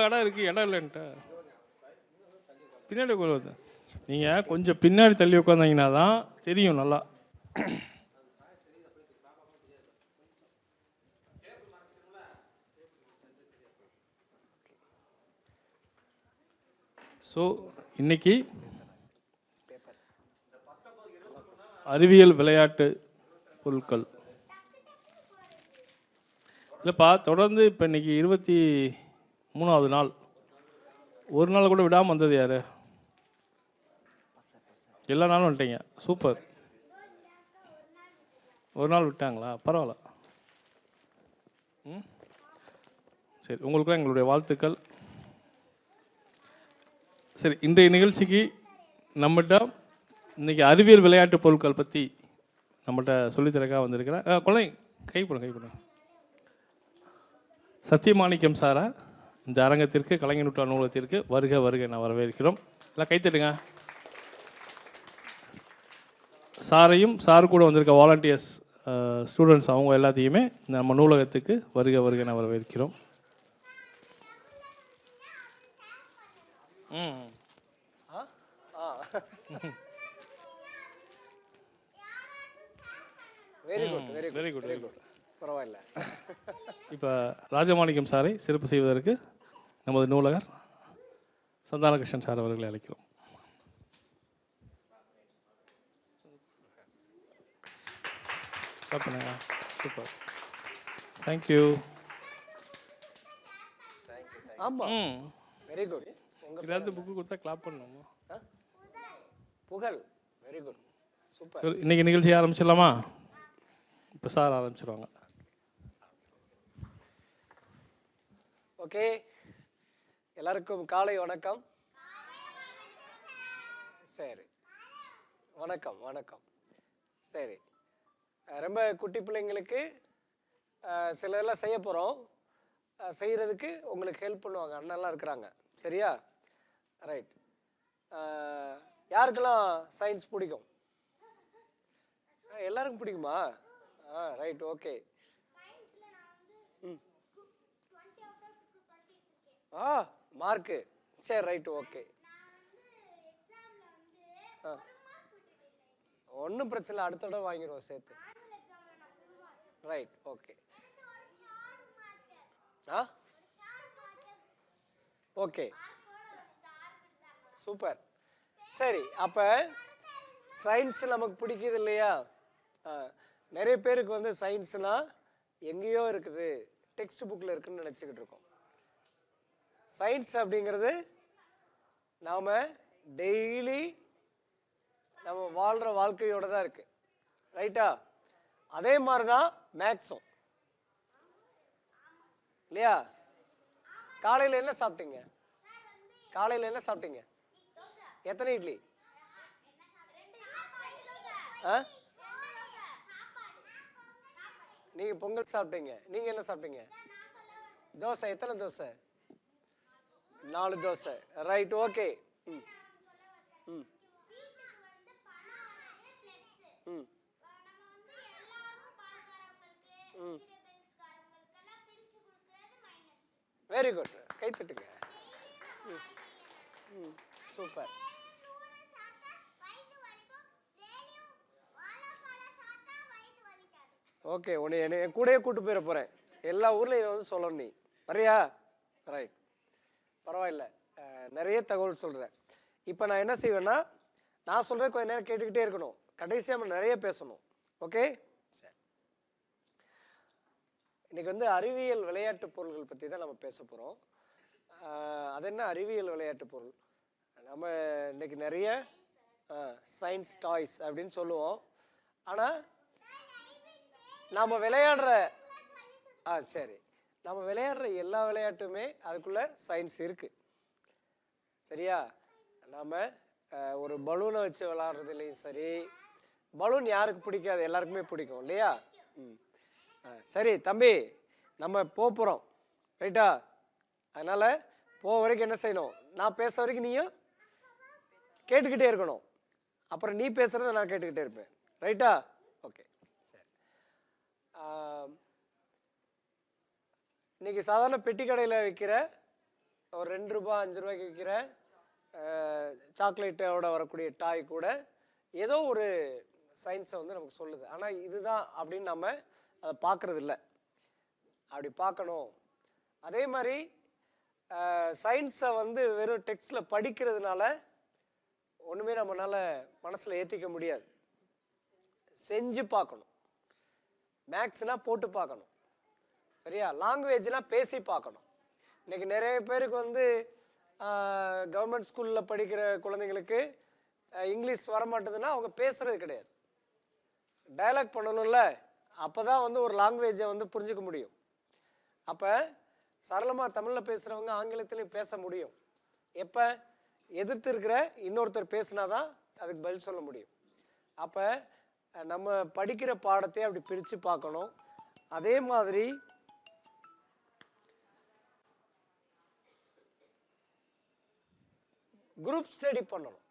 இடம் இருக்குது, இடம் இல்லைன்ட்ட பின்னாடி உட்காருவது. நீங்கள் கொஞ்சம் பின்னாடி தள்ளி உட்காந்தீங்கன்னா தான் தெரியும் நல்லா. ஸோ இன்னைக்கு அறிவியல் விளையாட்டு பொருட்கள் இல்லைப்பா, தொடர்ந்து இப்போ இன்னைக்கு 23வது நாள். ஒரு நாள் கூட விடாமல் வந்தது யார்? எல்லா நாளும் வந்துட்டீங்க, சூப்பர். ஒரு நாள் விட்டாங்களா? பரவாயில்ல. சரி, உங்களுக்குலாம் எங்களுடைய வாழ்த்துக்கள். சரி, இன்றைய நிகழ்ச்சிக்கு நம்மகிட்ட இன்றைக்கி அறிவியல் விளையாட்டு பொருட்கள் பற்றி நம்மகிட்ட சொல்லித்தரக்காக வந்திருக்கிறேன். குழந்தை கைப்படும் சத்தியமாணிக்கம் சாரா இந்த அரங்கத்திற்கு, கலைஞர் நூற்றாண்டு நூலகத்திற்கு வருக வருக நான் வரவேற்கிறோம். எல்லாம் கைத்தட்டுங்க. சாரையும் சார் கூட வந்திருக்க வாலண்டியர்ஸ் ஸ்டூடெண்ட்ஸ் அவங்க எல்லாத்தையுமே நம்ம நூலகத்துக்கு வருக வருக நான் வரவேற்கிறோம். Very good very good very good very good. பரவாயில்ல. இப்போ ராஜமாணிக்கம் சாரை சிறப்பு செய்வதற்கு நமது நூலகர் சந்தானகிருஷ்ணன் சார் அவர்களை அழைக்கிறோம். Super, thank you. ஆமாம், வெரி குட். ஏதாவது புக்கு கொடுத்தா கிளாப் பண்ணணுமா? புகழ், வெரி குட், சூப்பர். சரி, இன்னைக்கு நிகழ்ச்சி ஆரம்பிச்சிடலாமா? இப்போ சார் ஆரம்பிச்சிருவாங்க. ஓகே, எல்லாருக்கும் காலை வணக்கம். சரி, வணக்கம் வணக்கம். சரி, ரொம்ப குட்டி பிள்ளைங்களுக்கு சில இதெல்லாம் செய்ய போகிறோம். செய்கிறதுக்கு உங்களுக்கு ஹெல்ப் பண்ணுவாங்க, அண்ணெல்லாம் இருக்கிறாங்க. சரியா? ரைட். யாருக்கெல்லாம் சயின்ஸ் பிடிக்கும்? எல்லாருக்கும் பிடிக்குமா? Right, okay. மார்க்கு, சரி, ரைட், ஓகே. ஒன்றும் பிரச்சனை இல்லை, அடுத்த தடவை வாங்கிடுவோம் சேர்த்து. Right, okay. Okay, super. சரி, அப்போ சயின்ஸ் நமக்கு பிடிக்குது இல்லையா? நிறைய பேருக்கு வந்து சயின்ஸ்னால் எங்கேயோ இருக்குது, டெக்ஸ்ட் புக்கில் இருக்குதுன்னு நினச்சிக்கிட்டு இருக்கோம். சயின்ஸ் அப்படிங்கிறது நாம் டெய்லி நம்ம வாழ்கிற வாழ்க்கையோடு தான் இருக்குது. ரைட்டா? அதே மாதிரி தான் மேக்ஸும் இல்லையா? காலையில் என்ன சாப்பிட்டீங்க? காலையில் என்ன சாப்பிட்டீங்க? எத்தனை இட்லி? நீங்கள் பொங்கல் சாப்பிட்டீங்க. நீங்கள் என்ன சாப்பிட்டீங்க? தோசை. எத்தனை தோசை? 4 தோசை. Right, okay. ம் ம் ம் ம் வெரி குட், கைத்தட்டுங்க. ம் சூப்பர். ஓகே, உன்னை என் கூடயே கூட்டு போயிட போகிறேன். எல்லா ஊர்லையும் இதை வந்து சொல்லணும். நீ வரியா? ரைட், பரவாயில்ல. நிறைய தகவல் சொல்கிறேன். இப்போ நான் என்ன செய்வேன்னா, நான் சொல்கிறேன், கொஞ்சம் நேரம் கேட்டுக்கிட்டே இருக்கணும். கடைசியாக நம்ம நிறைய பேசணும். ஓகே, சரி. இன்றைக்கி வந்து அறிவியல் விளையாட்டு பொருள்கள் பற்றி தான் நம்ம பேச போகிறோம். அது என்ன அறிவியல் விளையாட்டு பொருள்? நம்ம இன்றைக்கி நிறைய சயின்ஸ் டாய்ஸ் அப்படின்னு சொல்லுவோம். ஆனால் நாம் விளையாடுற சரி, நம்ம விளையாடுற எல்லா விளையாட்டுமே அதுக்குள்ளே சயின்ஸ் இருக்குது. சரியா? நாம் ஒரு பலூனை வச்சு விளையாடுறதுலையும் சரி, பலூன் யாருக்கு பிடிக்காது? எல்லாருக்குமே பிடிக்கும் இல்லையா? சரி தம்பி, நம்ம போகிறோம். ரைட்டா? அதனால் போக வரைக்கும் என்ன செய்யணும்? நான் பேச வரைக்கும் நீயும் கேட்டுக்கிட்டே இருக்கணும். அப்புறம் நீ பேசுகிறத நான் கேட்டுக்கிட்டே இருப்பேன். ரைட்டா? ஓகே, சரி. இன்னைக்கு சாதாரண பெட்டி கடையில் விற்கிற ஒரு 2 ரூபாய் 5 ரூபாய்க்கு விற்கிற சாக்லேட்டோட வரக்கூடிய டாய் கூட ஏதோ ஒரு சயின்ஸை வந்து நமக்கு சொல்லுது. ஆனால் இதுதான் அப்படின்னு நம்ம அதை பார்க்கறது இல்லை. அப்படி பார்க்கணும். அதே மாதிரி சயின்ஸை வந்து வெறும் டெக்ஸ்டில் படிக்கிறதுனால ஒன்றுமே நம்மளால் மனசில் ஏற்றிக்க முடியாது. செஞ்சு பார்க்கணும். மேக்ஸ்னால் போட்டு பார்க்கணும். சரியா? லாங்குவேஜ்னால் பேசி பார்க்கணும். இன்றைக்கி நிறைய பேருக்கு வந்து கவர்மெண்ட் ஸ்கூலில் படிக்கிற குழந்தைங்களுக்கு இங்கிலீஷ் வரமாட்டேதுன்னா அவங்க பேசுகிறது கிடையாது. டயலாக் பண்ணணும்ல, அப்போ தான் வந்து ஒரு லாங்குவேஜை வந்து புரிஞ்சுக்க முடியும். அப்போ சரளமாக தமிழில் பேசுகிறவங்க ஆங்கிலத்திலையும் பேச முடியும். எப்போ எதிர்த்து இருக்கிற இன்னொருத்தர் பேசினா தான் அதுக்கு பதில் சொல்ல முடியும். அப்போ நம்ம படிக்கிற பாடத்தை அப்படி பிரித்து பார்க்கணும். அதே மாதிரி குரூப் ஸ்டடி பண்ணணும்.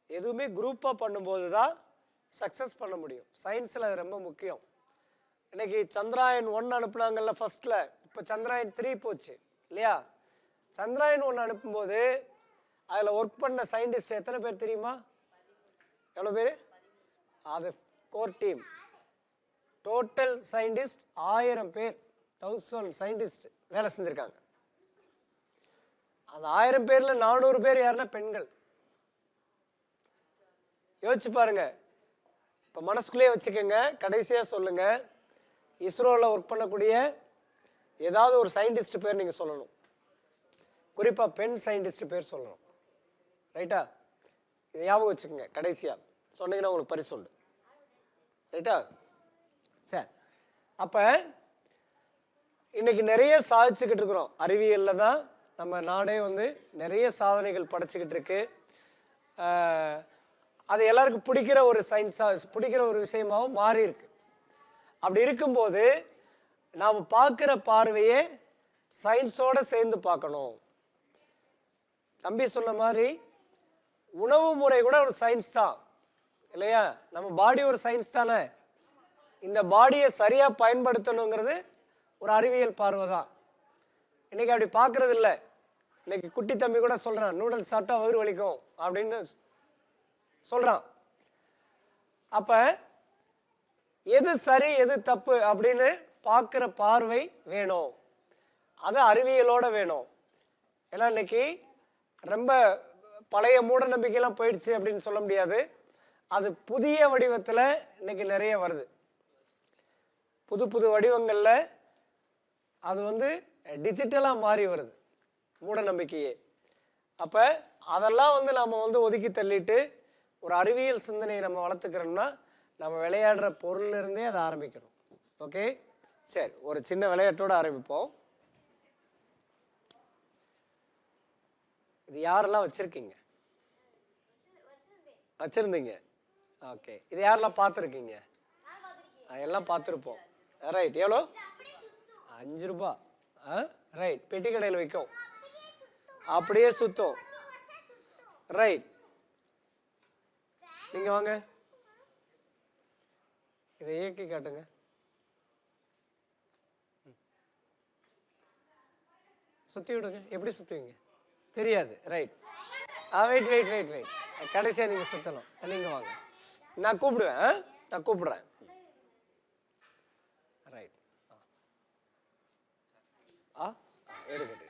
எதுவுமே குரூப்பாக பண்ணும்போது தான் சக்ஸஸ் பண்ண முடியும். சயின்ஸில் அது ரொம்ப முக்கியம். இன்னைக்கு சந்திராயன் 1 அனுப்புனாங்கல்ல ஃபர்ஸ்ட்ல, இப்போ சந்திராயன் 3 போச்சு இல்லையா? சந்திராயன் 1 அனுப்பும்போது அதில் ஒர்க் பண்ண சயின்டிஸ்ட் எத்தனை பேர் தெரியுமா? எவ்வளோ பேர்? அது கோர் டீம். டோட்டல் சயின்டிஸ்ட் 1000 பேர், 1000 சயின்டிஸ்ட் வேலை செஞ்சுருக்காங்க. அந்த 1000 பேர்ல 400 பேர் யாருன்னா பெண்கள். யோசிச்சு பாருங்க. இப்போ மனசுக்குள்ளேயே வச்சுக்கோங்க, கடைசியாக சொல்லுங்க. இஸ்ரோவில் ஒர்க் பண்ணக்கூடிய ஏதாவது ஒரு சயின்டிஸ்ட் பேர் நீங்கள் சொல்லணும். குறிப்பாக பெண் சயின்டிஸ்ட் பேர் சொல்லணும். ரைட்டா? இதை ஞாபகம் வச்சுக்கோங்க. கடைசியாக சொன்னீங்கன்னா உங்களுக்கு பரிசு உண்டு. ரைட்டா? சரி. அப்போ இன்னைக்கு நிறைய சாதிச்சுக்கிட்டு இருக்கிறோம். அறிவியலில் தான் நம்ம நாடே வந்து நிறைய சாதனைகள் படைச்சிக்கிட்டு இருக்கு. அது எல்லாருக்கும் பிடிக்கிற ஒரு சயின்ஸாக, பிடிக்கிற ஒரு விஷயமாகவும் மாறி இருக்கு. அப்படி இருக்கும்போது நாம் பார்க்குற பார்வையே சயின்ஸோடு சேர்ந்து பார்க்கணும். தம்பி சொன்ன மாதிரி உணவு முறை கூட ஒரு சயின்ஸ் தான் இல்லையா? நம்ம பாடி ஒரு சயின்ஸ் தானே. இந்த பாடியை சரியாக பயன்படுத்தணுங்கிறது ஒரு அறிவியல் பார்வை தான். இன்னைக்கு அப்படி பார்க்கறது இல்லை. இன்னைக்கு குட்டி தம்பி கூட சொல்கிறான், நூடுல்ஸ் சாப்பிட்டா வயிறு வலிக்கும் அப்படின்னு சொல்கிறான். அப்போ எது சரி எது தப்பு அப்படின்னு பார்க்குற பார்வை வேணும். அது அறிவியலோட வேணும். ஏன்னா இன்னைக்கு ரொம்ப பழைய மூட நம்பிக்கையெல்லாம் போயிடுச்சு அப்படின்னு சொல்ல முடியாது. அது புதிய வடிவத்தில் இன்னைக்கு நிறைய வருது. புது புது வடிவங்களில் அது வந்து டிஜிட்டலாக மாறி வருது மூட நம்பிக்கையே. அப்போ அதெல்லாம் வந்து நம்ம வந்து ஒதுக்கி தள்ளிட்டு ஒரு அறிவியல் சிந்தனையை நம்ம வளர்த்துக்கிறோம்னா நம்ம விளையாடுற பொருள்லேருந்தே அதை ஆரம்பிக்கணும். ஓகே, சரி. ஒரு சின்ன விளையாட்டோடு ஆரம்பிப்போம். இது யாரெல்லாம் வச்சுருக்கீங்க? வச்சுருந்தீங்க. ஓகே, இது யாரெல்லாம் பார்த்துருக்கீங்க? எல்லாம் பார்த்துருப்போம். ரைட். எவ்வளோ? 5 ரூபா. ரைட். பெட்டி கடையில் விற்கும், அப்படியே சுத்தம். ரைட். நீங்கள் வாங்க, இதை இயக்கி காட்டுங்க. சுற்றி விடுங்க. எப்படி சுற்றுவீங்க தெரியாது. Right. Wait wait wait wait கடைசியாக நீங்கள் சுற்றணும். நீங்கள் வாங்க, நான் கூப்பிடுவேன். நான் கூப்பிடுறேன். ரைட். எடுக்கட்டு.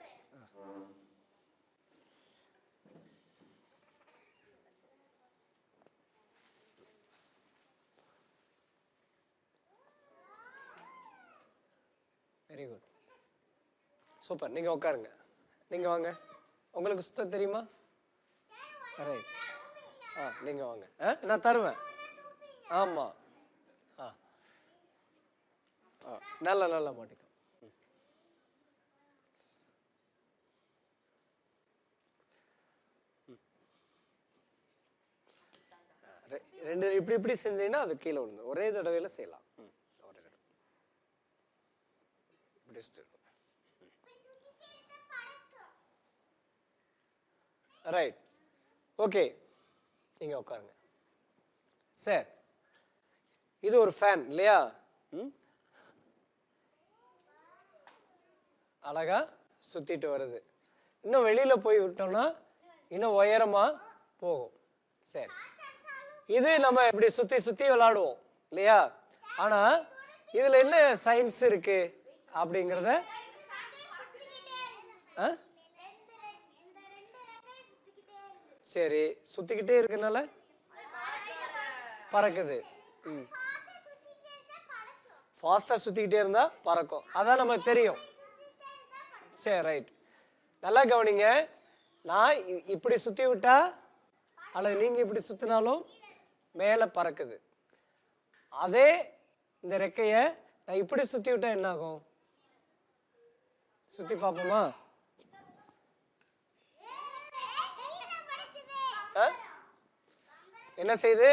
Very good, super. நீங்கள் உட்காருங்க. நீங்கள் வாங்க. உங்களுக்கு சுத்த தெரியுமா? ரைட். நீங்கள் வாங்க. நான் தருவேன். ஆமாம். நல்லா நல்லா மாட்டிக்கும். ரெண்டு இப்படி இப்படி செஞ்சீங்கன்னா அது கீழே விழுந்து ஒரே தடவையில் செய்யலாம். ரைட். ஓகே, நீங்க உட்காருங்க. சரி, இது ஒரு ஃபேன் இல்லையா? அழகா சுத்திட்டு வருது. இன்னும் வெளியில் போய் விட்டோம்னா இன்னும் உயரமாக போகும். சரி, இது நம்ம இப்படி சுற்றி சுற்றி விளாடுவோம் இல்லையா? ஆனால் இதில் என்ன சயின்ஸ் இருக்கு அப்படிங்கிறத சரி, சுற்றிக்கிட்டே இருக்கனால பறக்குது. ஃபாஸ்ட்டாக சுற்றிக்கிட்டே இருந்தால் பறக்கும், அதான் நமக்கு தெரியும். சரி, ரைட். நல்லா கவனிங்க. நான் இப்படி சுற்றி விட்டா அல்லது நீங்கள் இப்படி சுற்றினாலும் மேலே பறக்குது. அதே இந்த ரெக்கையை நான் இப்படி சுற்றி விட்டா என்ன ஆகும்? சுற்றி பார்ப்போமா? என்ன செய்யுது?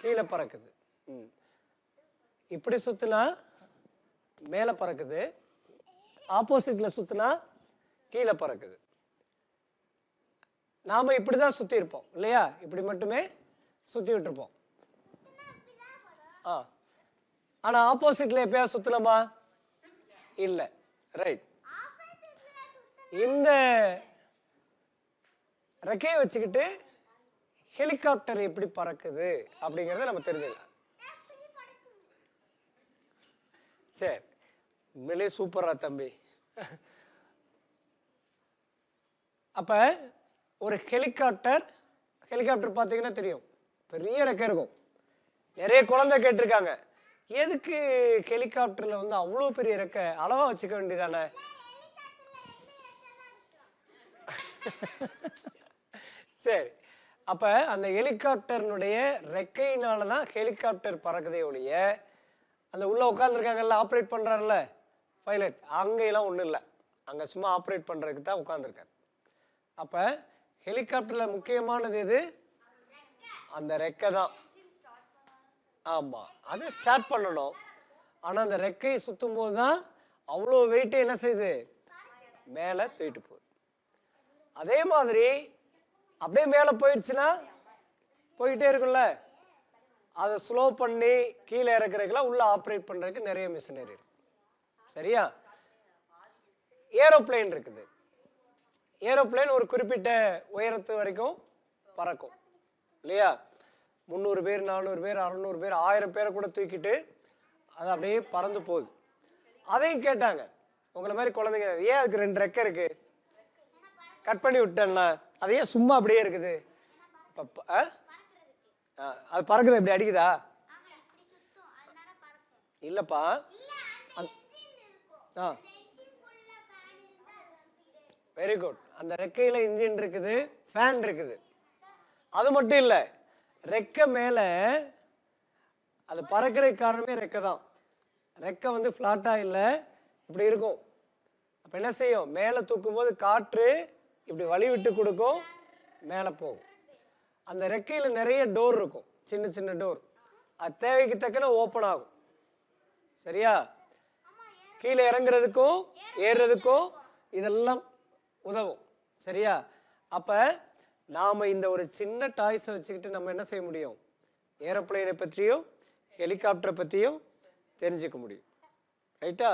கீழே பறக்குது. இப்படி சுத்தினா மேலே பறக்குது, ஆப்போசிட்ல சுத்தினா கீழே பறக்குது. நாம இப்படிதான் சுத்தி இருப்போம் இல்லையா? இப்படி மட்டுமே சுத்தி விட்டுருப்போம். ஆனா ஆப்போசிட்ல எப்பயா சுத்தணுமா? இல்ல. ரைட். இந்த ரெக்கையை வச்சுக்கிட்டு ஹெலிகாப்டர் எப்படி பறக்குது அப்படிங்கறத நம்ம தெரிஞ்சுக்கலாம். சரி, உண்மையிலே சூப்பரா தம்பி. அப்ப ஒரு ஹெலிகாப்டர் பார்த்தீங்கன்னா தெரியும், பெரிய ரெக்கை இருக்கும். நிறைய குழந்தை கேட்டிருக்காங்க, எதுக்கு ஹெலிகாப்டர்ல வந்து அவ்வளோ பெரிய ரெக்கை? அளவா வச்சுக்க வேண்டியதானே? சரி, அப்ப அந்த ஹெலிகாப்டர்னுடைய ரெக்கையினால தான் ஹெலிகாப்டர் பறக்குதே ஒழிய அந்த உள்ள உட்காந்துருக்காங்கல்ல, ஆப்ரேட் பண்றாருல பைலட், அங்கெல்லாம் ஒன்றும் இல்லை. அங்கே சும்மா ஆப்ரேட் பண்ணுறதுக்கு தான் உட்காந்துருக்காரு. அப்போ ஹெலிகாப்டரில் முக்கியமானது எது? அந்த ரெக்கை தான். ஆமாம், அது ஸ்டார்ட் பண்ணணும். ஆனால் அந்த ரெக்கையை சுற்றும் போது தான் அவ்வளோ வெயிட்டு என்ன செய்யுது? மேலே தூக்கிட்டு போகுது. அதே மாதிரி அப்படியே மேலே போயிடுச்சுன்னா போயிட்டே இருக்குல்ல, அதை ஸ்லோ பண்ணி கீழே இறக்குறதுக்குலாம் உள்ள ஆப்ரேட் பண்ணுறதுக்கு நிறைய மிஷினரி இருக்கு. சரியா? ஏரோப்ளேன் இருக்குது. ஏரோப்ளேன் ஒரு குறிப்பிட்ட உயரத்து வரைக்கும் பறக்கும் இல்லையா? 300 பேர், 400 பேர், 600 பேர், 1000 பேரை கூட தூக்கிட்டு அது அப்படியே பறந்து போகுது. அதையும் கேட்டாங்க, உங்களை மாதிரி குழந்தைங்க, ஏன் அதுக்கு 2 ரெக்கை இருக்கு, கட் பண்ணி விட்டேன்னா அது ஏன் சும்மா அப்படியே இருக்குது? அது பறக்குது, எப்படி அடிக்குதா? இல்லப்பா. Very good. அந்த ரெக்கையில இன்ஜின் இருக்குது, ஃபேன் இருக்குது. அது மட்டும் இல்லை, ரெக்கை மேல அது பறக்கிறதுக்கு காரணமே ரெக்கை தான். ரெக்கை வந்து ஃப்ளாட்டா இல்லை, இப்படி இருக்கும். அப்ப என்ன செய்யும்? மேலே தூக்கும் போது காற்று இப்படி வழி விட்டு கொடுக்கும், மேலே போகும். அந்த ரெக்கையில நிறைய டோர் இருக்கும், சின்ன சின்ன டோர். அது தேவைக்கு தக்கன ஓப்பன் ஆகும். சரியா? கீழே இறங்குறதுக்கும் ஏறுறதுக்கும் இதெல்லாம் உதவும். சரியா? அப்ப நாம இந்த ஒரு சின்ன டாய்ஸை வச்சுக்கிட்டு நம்ம என்ன செய்ய முடியும்? ஏரோப்ளேனை பற்றியும் ஹெலிகாப்டரை பற்றியும் தெரிஞ்சுக்க முடியும். ரைட்டா?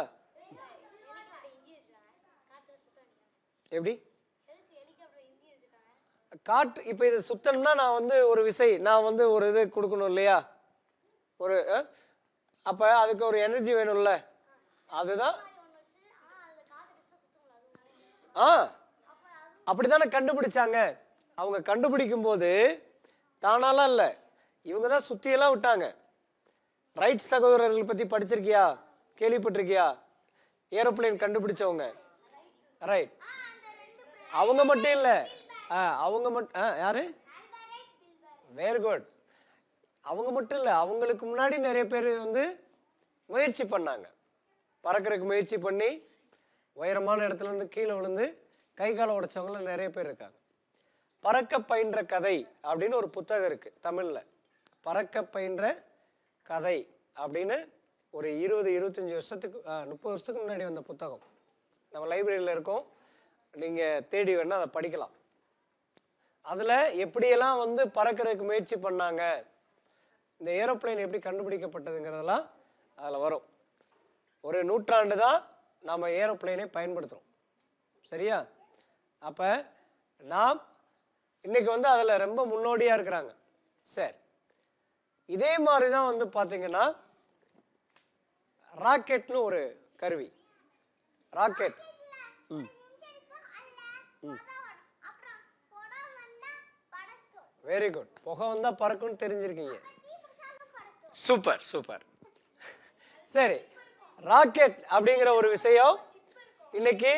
எப்படி காற்று இப்போ இது சுத்தணும்னா நான் வந்து ஒரு விசை, நான் வந்து ஒரு இது கொடுக்கணும் இல்லையா? ஒரு அப்போ அதுக்கு ஒரு எனர்ஜி வேணும்ல, அதுதான். அப்படித்தானே கண்டுபிடிச்சாங்க. அவங்க கண்டுபிடிக்கும் போது தானாலாம் இல்லை, இவங்க தான் சுத்தியெல்லாம் விட்டாங்க. ரைட் சகோதரர்கள் பற்றி படிச்சிருக்கியா? கேள்விப்பட்டிருக்கியா? ஏரோப்ளேன் கண்டுபிடிச்சவங்க. ரைட். அவங்க மட்டும் இல்லை, அவங்க மட்டும் யாரு? Very good. அவங்க மட்டும் இல்லை, அவங்களுக்கு முன்னாடி நிறைய பேர் வந்து முயற்சி பண்ணாங்க, பறக்கிறதுக்கு முயற்சி பண்ணி உயரமான இடத்துல இருந்து கீழே விழுந்து கை காலை உடைச்சவங்களும் நிறைய பேர் இருக்காங்க. பறக்க பயின்ற கதை அப்படின்னு ஒரு புத்தகம் இருக்கு தமிழ்ல. பறக்க பயின்ற கதை அப்படின்னு ஒரு 20-25 வருஷத்துக்கு 30 வருஷத்துக்கு முன்னாடி வந்த புத்தகம். நம்ம லைப்ரரியில் இருக்கோம், நீங்கள் தேடி வேணா அதை படிக்கலாம். அதில் எப்படியெல்லாம் வந்து பறக்கிறதுக்கு முயற்சி பண்ணாங்க, இந்த ஏரோப்ளேன் எப்படி கண்டுபிடிக்கப்பட்டதுங்கிறதெல்லாம் அதில் வரும். ஒரு நூற்றாண்டு தான் நம்ம ஏரோப்ளேனை பயன்படுத்துகிறோம். சரியா? அப்போ நாம் இன்னைக்கு வந்து அதில் ரொம்ப முன்னோடியாக இருக்கிறாங்க. சரி, இதே மாதிரி தான் வந்து பார்த்தீங்கன்னா ராக்கெட்னு ஒரு கருவி. Rocket very good. புகை வந்தால் பறக்கும்னு தெரிஞ்சிருக்கீங்க. Super super. சரி, ராக்கெட் அப்படிங்கிற ஒரு விஷயம் இன்னைக்கு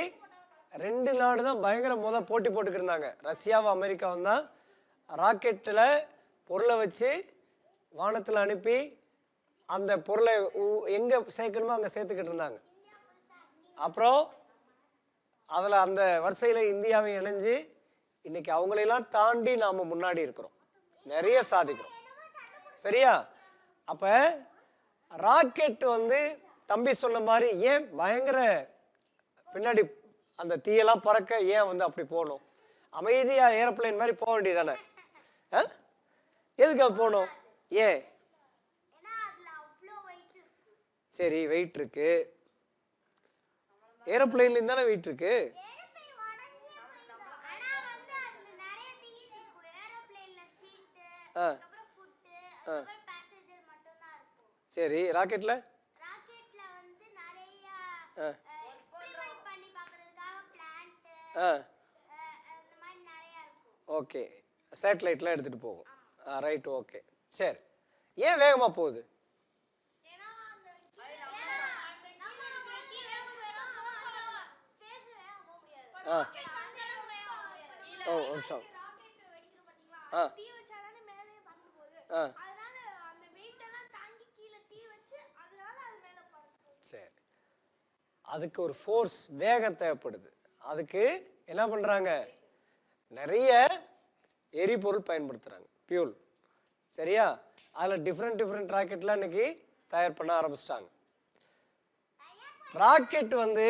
2 நாடு தான் பயங்கர போட்டி போட்டுக்கிட்டு இருந்தாங்க. ரஷ்யாவும் அமெரிக்காவும் தான் ராக்கெட்டில் பொருளை வச்சு வானத்தில் அனுப்பி அந்த பொருளை எங்கே சேர்க்கணுமோ அங்கே சேர்த்துக்கிட்டு இருந்தாங்க. அப்புறம் அதில் அந்த வரிசையில் இந்தியாவை இணைஞ்சு இன்னைக்கு அவங்களெல்லாம் தாண்டி நாம் முன்னாடி இருக்கிறோம், நிறைய சாதிக்கிறோம். சரியா? அப்போ ராக்கெட் வந்து தம்பி சொன்ன மாதிரி ஏன் பயங்கர பின்னாடி அந்த தீயெல்லாம் பறக்க ஏன் வந்து அப்படி போகணும்? அமைதியாக ஏரோப்ளேன் மாதிரி போக வேண்டியதானே? எதுக்கு போகணும்? ஏன்? சரி, வெயிட் இருக்கு. ஏரோப்ளேன்லேயும் தானே வெயிட் இருக்கு. சரி, ராக்கெட்ல ஓகே, சேட்டலைட்லாம் எடுத்துட்டு போகும். Right, okay. சரி, ஏன் வேகமா போகுது? சரி, அதுக்கு ஒரு ஃபோர்ஸ், வேகம் தேவைப்படுது. அதுக்கு என்ன பண்றாங்க? நிறைய எரிபொருள் பயன்படுத்துறாங்க, பியூல். சரியா? அதில் டிஃப்ரெண்ட் ராக்கெட்லாம் இன்னைக்கு தயார் பண்ண ஆரம்பிச்சிட்டாங்க. ராக்கெட் வந்து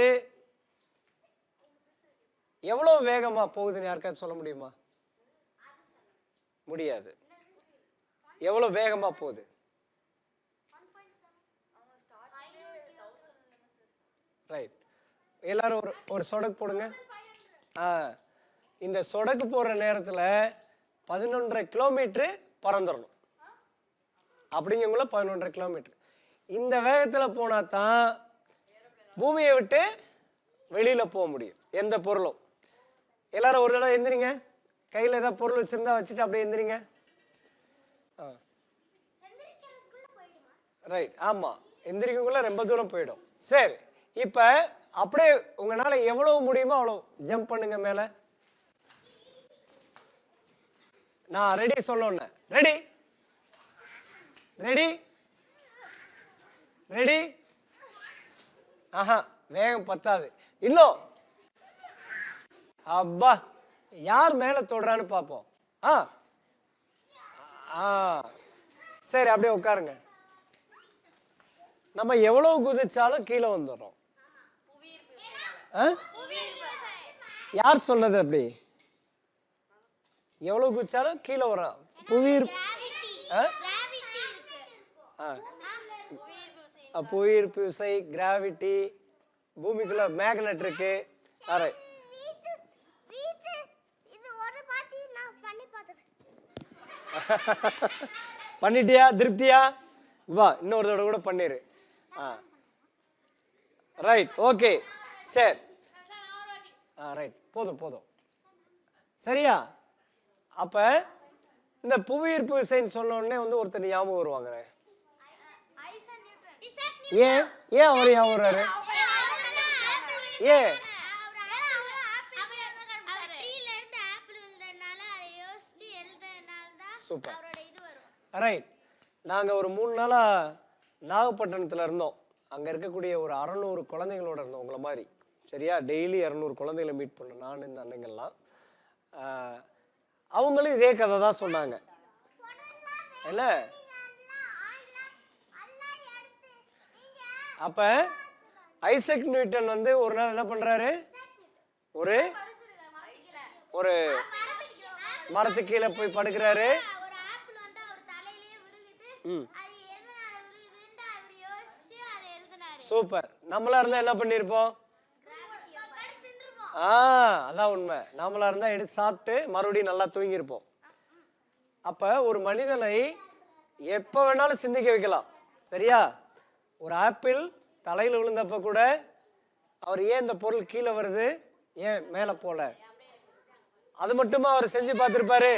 எவ்வளவு வேகமா போகுதுன்னு யாருக்காவது சொல்ல முடியுமா? முடியாது. எவ்வளவு வேகமா போகுது? ரைட், எல்லாரும் ஒரு சொடக்கு போடுங்க. இந்த சொடக்கு போடுற நேரத்தில் 11.5 கிலோமீட்டர் பறந்துடணும். அப்படிங்கக்குள்ள 11.5 கிலோமீட்டர். இந்த வேகத்தில் போனா தான் பூமியை விட்டு வெளியில போக முடியும் எந்த பொருளும். எல்லாரும் ஒரு தடவை எந்திரிங்க. கையில் ஏதாவது பொருள் வச்சிருந்தா வச்சுட்டு அப்படியே எந்திரிங்க. ரைட், ஆமாம், எந்திரிக்கக்குள்ள ரொம்ப தூரம் போயிடும். சரி, இப்போ அப்படியே உங்களால் எவ்வளவு முடியுமோ அவ்வளோ ஜம்ப் பண்ணுங்க மேலே. நான் ரெடி சொல்லணும். Ready ready ready. ஆஹா, வேகம் பத்தாது இன்னும். அப்பா, யார் மேல தொடுறான்னு பார்ப்போம். சரி, அப்படியே உட்காருங்க. நம்ம எவ்வளவு குதிச்சாலும் கீழே வந்துடுறோம். யார் சொன்னது? அப்படி எவ்வளவு குதிச்சாலும் கீழே வரும். புவியீர்ப்பு விசை, கிராவிட்டி, பூமிக்குள்ள மேக்னெட் இருக்கு. பண்ணிட்டியா? திருப்தியா? வா, இன்னொரு தடவை கூட பண்ணிரு. Right, okay. சரி, ரைட், போதும் போதும். சரியா? அப்ப இந்த புவியீர்ப்பு விசைன்னு சொன்ன உடனே வந்து ஒருத்தர் ஞாபகம் வருவாங்க. ஏன் ஏன் அவர் ஞாபகம் வர்றாரு? ஏன்? Super, right. நாங்கள் ஒரு 3 நாளாக நாகப்பட்டினத்தில் இருந்தோம். அங்கே இருக்கக்கூடிய ஒரு 600 குழந்தைங்களோட இருந்தோம், உங்களை மாதிரி. சரியா? டெய்லி 200 குழந்தைகளை மீட் பண்ணோம், நான் இந்த அன்னைங்கள்லாம். அவங்களும் இதே கதை தான் சொன்னாங்க. என்ன? அப்ப ஐசக் நியூட்டன் வந்து ஒரு நாள் என்ன பண்றாரு? ஒரு ஒரு மரத்துக்கு கீழே போய் படுக்கிறாரு. சூப்பர். நம்மளா இருந்தா என்ன பண்ணிருப்போம்? அதான் உண்மை. நாமளா இருந்தா எடுத்து சாப்பிட்டு மறுபடியும் நல்லா தூங்கியிருப்போம். அப்ப ஒரு மனிதனை எப்ப வேணாலும் சிந்திக்க வைக்கலாம். சரியா? ஒரு ஆப்பிள் தலையில விழுந்தப்ப கூட அவர் ஏன் இந்த பொருள் கீழே வருது, ஏன் மேல போல, அது மட்டுமா அவர் செஞ்சு பார்த்திருப்பாரு?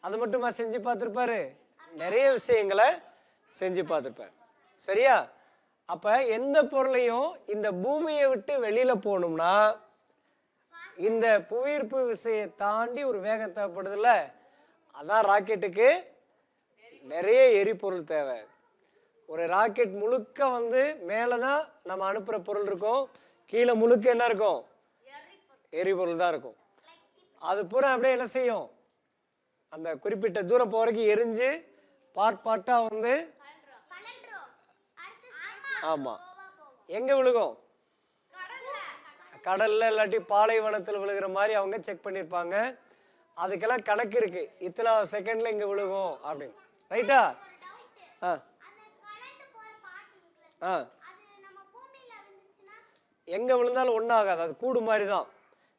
அது மட்டுமா செஞ்சு பார்த்திருப்பாரு? நிறைய விஷயங்களை செஞ்சு பார்த்திருப்பாரு. சரியா? அப்ப எந்த பொருளையும் இந்த பூமியை விட்டு வெளியில போகணும்னா இந்த புவியீர்ப்பு விசையை தாண்டி ஒரு வேகம் தேவைப்படுதுல்ல, அதான் ராக்கெட்டுக்கு நிறைய எரிபொருள் தேவை. ஒரு ராக்கெட் முழுக்க வந்து மேலதான் நம்ம அனுப்புற பொருள் இருக்கும், கீழே முழுக்க என்ன இருக்கும்? எரிபொருள் தான் இருக்கும். அது பூரா அப்படியே என்ன செய்யும்? அந்த குறிப்பிட்ட தூரம் போறதுக்கு எரிஞ்சு பாட்டா வந்து ஆமா எங்க விழுகும்? கடல்ல இல்லாட்டி பாலைவனத்தில் விழுகிற மாதிரி அவங்க செக் பண்ணிருப்பாங்க. அதுக்கெல்லாம் கணக்கு இருக்கு, இத்தனை செகண்ட்ல இங்க விழுகும் அப்படின்னு. ரைட்டா? எங்க விழுந்தாலும் ஒன்றும் ஆகாது, அது கூடு மாதிரி தான்.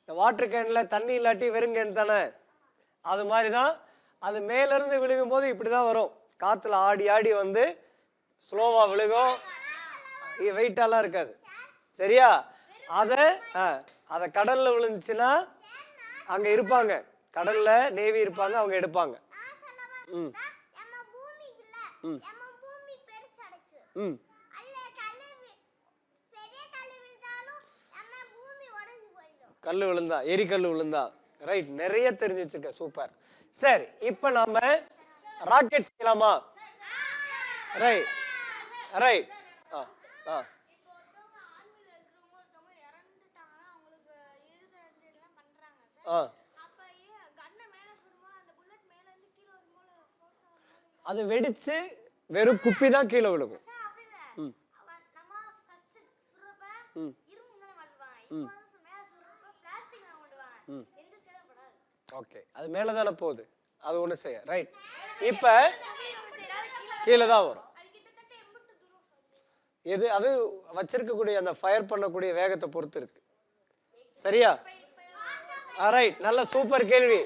இந்த வாட்டர் கேன்ல தண்ணி இல்லாட்டி வெறும் கேன் தானே, அது மாதிரி தான். அது மேலேருந்து விழுகும் போது இப்படி தான் வரும், காற்றுல ஆடி ஆடி வந்து ஸ்லோவாக விழுகும், வெயிட்டாலாம் இருக்காது. சரியா? அதை கடலில் விழுந்துச்சுன்னா அங்கே இருப்பாங்க, கடலில் நேவி இருப்பாங்க, அவங்க எடுப்பாங்க. ம் ம் ம் கல் விழுந்தா, எரிக்கல் விழுந்தா. ரைட், நிறைய தெரிஞ்சு வச்சிருக்க, சூப்பர். சரி, இப்போ நாம ராக்கெட் செய்யலாமா? Right right. அது வெடிச்சு வெறும் குப்பி தான் கீழே விழுகும். ஓகே, அது மேல தானே போகுது, அது ஒண்ணு செய்ய. ரைட், இப்ப கீழே தான் வரும். எது அது வச்சிருக்கக்கூடிய அந்த ஃபயர் பண்ணக்கூடிய வேகத்தை பொறுத்து இருக்கு. சரியா? ரைட், நல்ல சூப்பர் கேள்வி.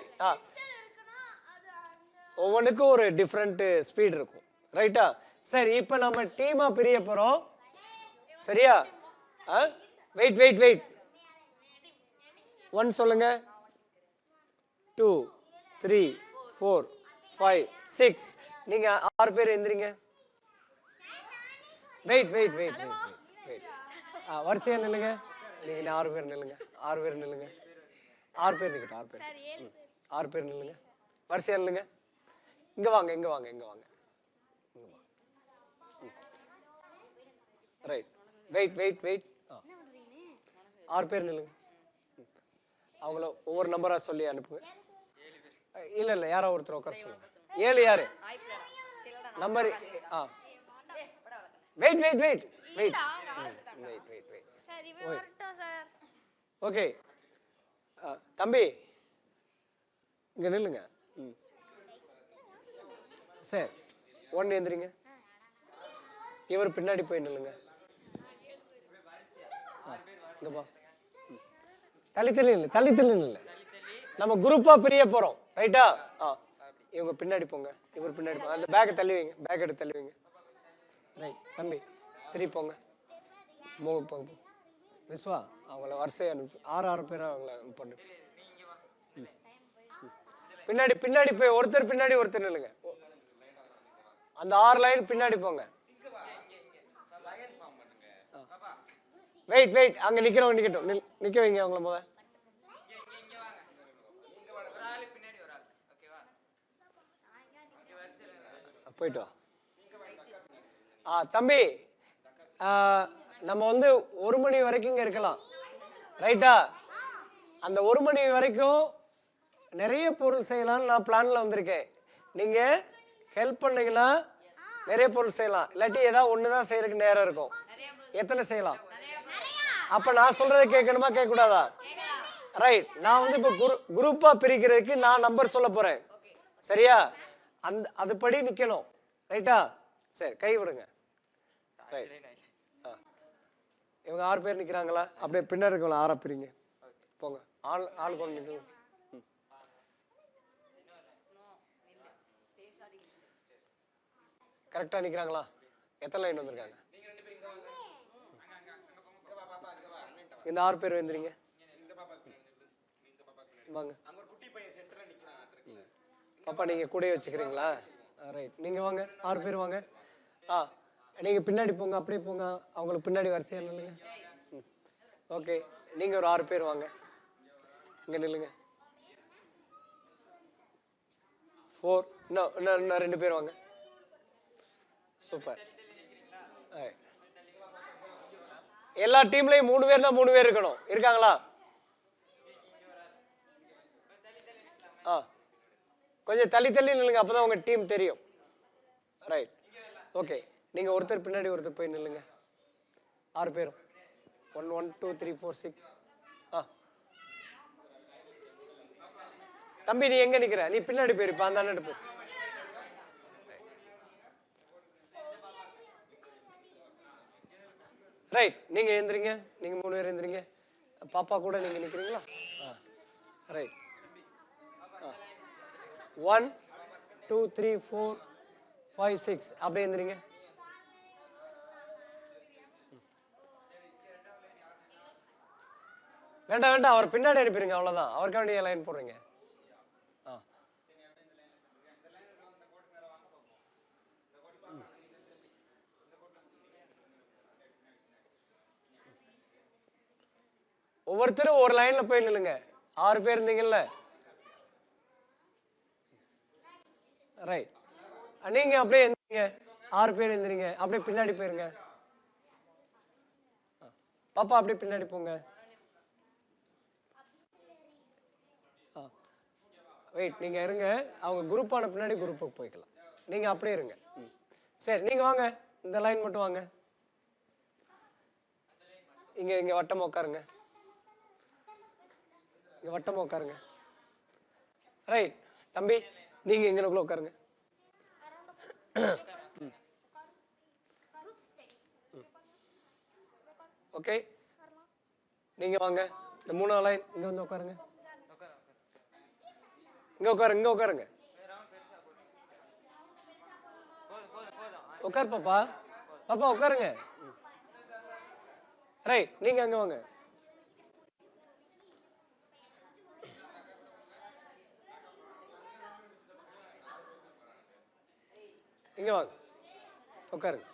ஒவ்வொன்றுக்கும் ஒரு டிஃப்ரெண்ட் ஸ்பீட் இருக்கும். ரைட்டா? சரி, இப்போ நம்ம டீமா பிரிய போறோம். சரியா? வெயிட் வெயிட் வெயிட், 1 சொல்லுங்க, 2 3 4 5 6. நீங்க 6 பேர் எந்திரிங்க. வெயிட் வெயிட் வெயிட் வெயிட், வரிசையா நில்லுங்க. நீங்க 6 பேர் நில்லுங்க, 6 பேர் நில்லுங்க, 6 பேர் நிக்கட்டும், 6 பேர் 6 பேர் நில்லுங்க, வரிசையா நில்லுங்க. இங்க வாங்க, இங்க வாங்க, இங்க வாங்க. ரைட், வெயிட் வெயிட் வெயிட், 6 பேர் நில்லுங்க. அவங்கள ஒவ்வொரு நம்பரா சொல்லி அனுப்புங்க. இல்ல இல்ல, யாரோ ஒருத்தர் உட்கார சொல்லுங்க. 7 யாரு நம்பர்? Wait wait wait wait wait wait wait. சரி, வரட்டும் சார். ஓகே, தம்பி இங்க நில்லுங்க. சரி, 1 எந்திரிங்க. இவர் பின்னாடி போய் நில்லுங்க. இங்கப்பா, தள்ளி தள்ளி நில்லு, தள்ளி தள்ளி நில்லு. நம்ம குரூப்பா பிரிய போறோம். ரைட்டா? இவங்க பின்னாடி போங்க, இவர் பின்னாடி போங்க. அந்த பேக்கை தள்ளி வைங்க, பேக் எடுத்து தள்ளி வைங்க. ரைட், தம்பி திருப்பி போங்க. போங்க. விஸ்வா, அவங்கள வரிசையா அனுப்பி 6 பேரா அவங்கள பண்ணு. பின்னாடி பின்னாடி போய் ஒருத்தர் பின்னாடி ஒருத்தர் நில்லுங்க. அந்த 6 லைன் பின்னாடி போங்க. வெயிட் வெயிட், அங்க நிக்கிறவங்க நிக்கட்டும், நிக்க வைங்க அவங்கள முத. போயிட்டு வா. தம்பி, நம்ம வந்து 1 மணி வரைக்கும் இங்க இருக்கலாம். ரைட்டா? அந்த 1 மணி வரைக்கும் நிறைய பொருள் செய்யலாம்னு நான் பிளான்ல வந்திருக்கேன். நீங்க ஹெல்ப் பண்ணீங்கன்னா நிறைய பொருள் செய்யலாம், இல்லாட்டி ஏதாவது ஒண்ணுதான் செய்யறதுக்கு நேரம் இருக்கும். எத்தனை செய்யலாம்? அப்ப நான் சொல்றதை கேட்கணுமா கேட்க கூடாதா? ரைட், நான் வந்து இப்ப குரூப்பா பிரிக்கிறதுக்கு நான் நம்பர் சொல்ல போறேன். சரியா? அதுபடி நிக்கணும். ரைட்டா? சரி, கை விடுங்க. ரைட், இவங்க 6 பேர் நிற்கிறாங்களா? அப்படியே பின்னாடி இருக்கவங்கள 6 பிரிங்க. போங்க. ஆள் கொண்டு நிற்க. கரெக்டாக நிற்கிறாங்களா? எத்தனை லைன் வந்திருக்காங்க? இந்த 6 பேர் வந்துறீங்க. வாங்க பாப்பா, நீங்கள் கூட வச்சுக்கிறீங்களா? ரைட், நீங்கள் வாங்க. 6 பேர் வாங்க. நீங்கள் பின்னாடி போங்க, அப்படியே போங்க. அவங்களுக்கு பின்னாடி வரிசையா நில்லுங்க. ஓகே, நீங்கள் ஒரு 6 பேர் வாங்க. இங்கே நில்லுங்க. 4, இன்னும் 2 பேர் வாங்க. சூப்பர். எல்லா டீம்லையும் 3 பேர்னா 3 பேர் இருக்கணும். இருக்காங்களா? கொஞ்சம் தள்ளி நில்லுங்க, அப்பதான் உங்க டீம் தெரியும். Right, okay. நீங்க ஒருத்தர் பின்னாடி ஒருத்தர் போய் நில்லுங்க. 6 பேரும் 1 1 2 3 4 6. தம்பி, நீ எங்க நிக்கிற? நீ பின்னாடி போயிருப்பா, அந்த அண்ணன் போய். ரைட், நீங்க எழுந்திரிங்க. நீங்க 3 பேர் எழுந்திரிங்க. பாப்பா கூட நீங்க நிக்கிறீங்களா? ரைட். 1 2 3 4 5 6 அப்படியே எழுந்திரிங்க. வேண்டாம், அவர் பின்னாடி அனுப்பிடுங்க, அவ்வளவுதான். அவருக்காண்டி லைன் போடுறீங்க. ஒவ்வொருத்தரும் ஒரு லைன்ல போய் நில்லுங்க. 6 பேர் இருந்தீங்கல்ல? ரைட், நீங்க அப்படியே எந்திரிங்க. 6 பேர் எந்திரிங்க. அப்படியே பின்னாடி போயிருங்க. பாப்பா, அப்படியே பின்னாடி போங்க. வெயிட், நீங்க இருங்க. அவங்க குரூப்பான பின்னாடி குரூப்புக்கு போய்க்கலாம். நீங்க அப்படியே இருங்க. சரி, நீங்க வாங்க. இந்த லைன் மட்டும் வாங்க. இங்க வட்டமா உட்காருங்க. இங்க வட்டமா உட்காருங்க. ரைட், தம்பி, நீங்க எங்களுக்குள்ள உட்காருங்க. ஓகே, நீங்க வாங்க. இந்த 3ஆம் லைன் இங்க வந்து உட்காருங்க. இங்க உட்காருங்க. உட்கார் பாப்பா. உட்காருங்க. ரைட், நீங்க அங்க வாங்க. இங்க வாங்க, உட்காருங்க.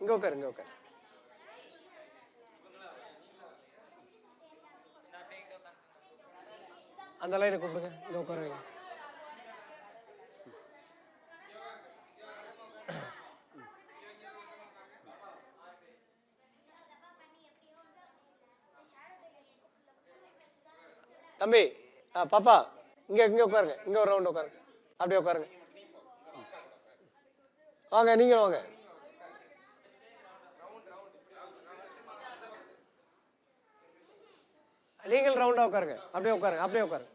இங்க உட்காரு. அந்த லைனை கூப்பிடுங்க. இங்க உட்காருங்க. தம்பி, பாப்பா, இங்க உட்காருங்க. இங்க ஒரு ரவுண்ட் உட்காருங்க. அப்படியே உட்காருங்க. வாங்க, நீங்க வாங்க. நீங்கள் ரவுண்டா உட்காருங்க. அப்படியே உட்காருங்க.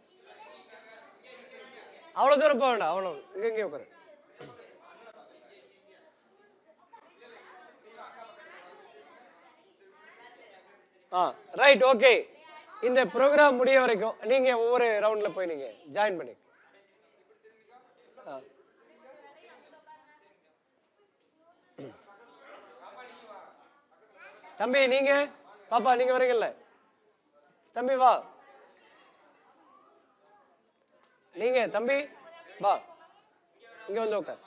அவ்வளவு தூரம் போக வேண்டாம். அவ்வளவு இங்கே உட்காரு. Right, okay. இந்த ப்ரோக்ராம் முடிய வரைக்கும் நீங்க ஒவ்வொரு ரவுண்ட்ல போய் நீங்க ஜாயின் பண்ணி. தம்பி, நீங்க பாப்பா, நீங்க வரீங்கல்ல? தம்பி வா. நீங்க தம்பி வா, இங்க வந்து உட்கார்.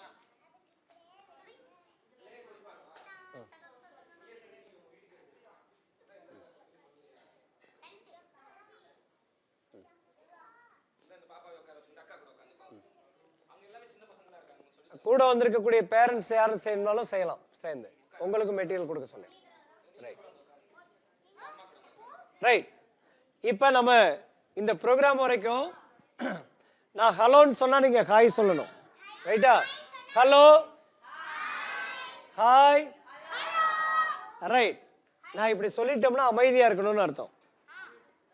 கூட வந்திருக்கக்கூடிய பேரண்ட்ஸ் யாரும் செய்யணும்னாலும் செய்யலாம். சேர்ந்து உங்களுக்கு மெட்டீரியல் கொடுக்க சொன்னேன். ரைட், இப்போ நம்ம இந்த ப்ரோக்ராம் வரைக்கும் நான் ஹலோன்னு சொன்னா நீங்க ஹாய் சொல்லணும். ரைட்டா? Hello, hi. ரைட், நான் இப்படி சொல்லிட்டோம்னா அமைதியா இருக்கணும்னு அர்த்தம்.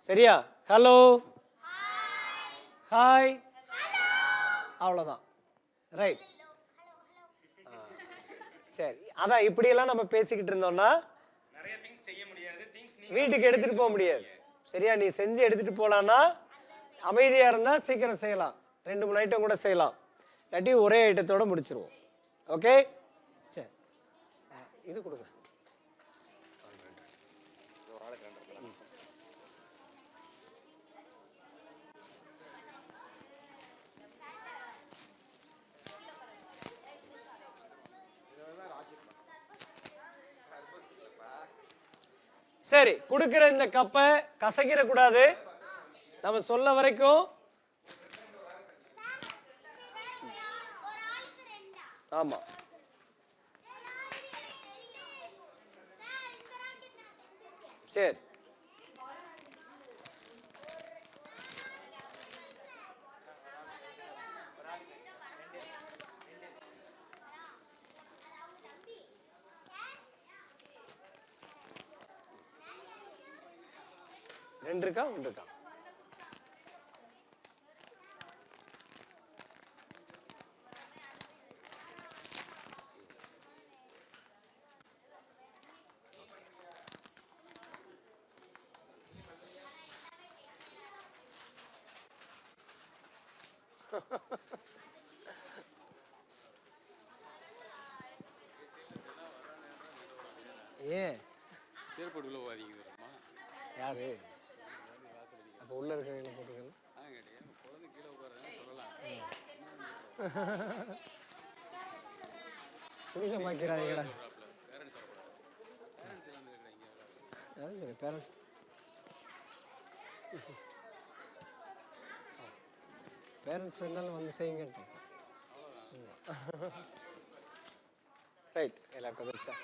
சரியா? ஹலோ, ஹாய், அவ்வளோதான். ரைட், சரி. அதான் இப்படியெல்லாம் நம்ம பேசிக்கிட்டு இருந்தோம்னா வீட்டுக்கு எடுத்துட்டு போக முடியாது. சரியா? நீ செஞ்சு எடுத்துட்டு போலான்னா அமைதியா இருந்தா சீக்கிரம் செய்யலாம், 2-3 ஐட்டம் கூட செய்யலாம், இல்லாட்டி ஒரே ஐட்டத்தோட முடிச்சிருவோம். ஓகே, சரி இது கொடுங்க. சரி, கொடுக்கிற இந்த கப்பை கசக்கிற கூடாது, நம்ம சொல்ல வரைக்கும். ஆமா, சரி ரெண்டு இருக்கா, ஒன்று இருக்கா? ஏன் சேர்ப்போடு உள்ள போகாதீங்க. யாரு அப்போ உள்ள இருக்கிறவங்க போட்டுக்கணும். குழந்தை கீழே உட்கார சொல்லலாம். சுனிகமாக்கிறாங்கடா பேரண்ட்ஸ். பேரண்ட்ஸ் வேணாலும் வந்து செய்யுங்கன்ட்டு. ரைட், எல்லாருக்கும் வச்சா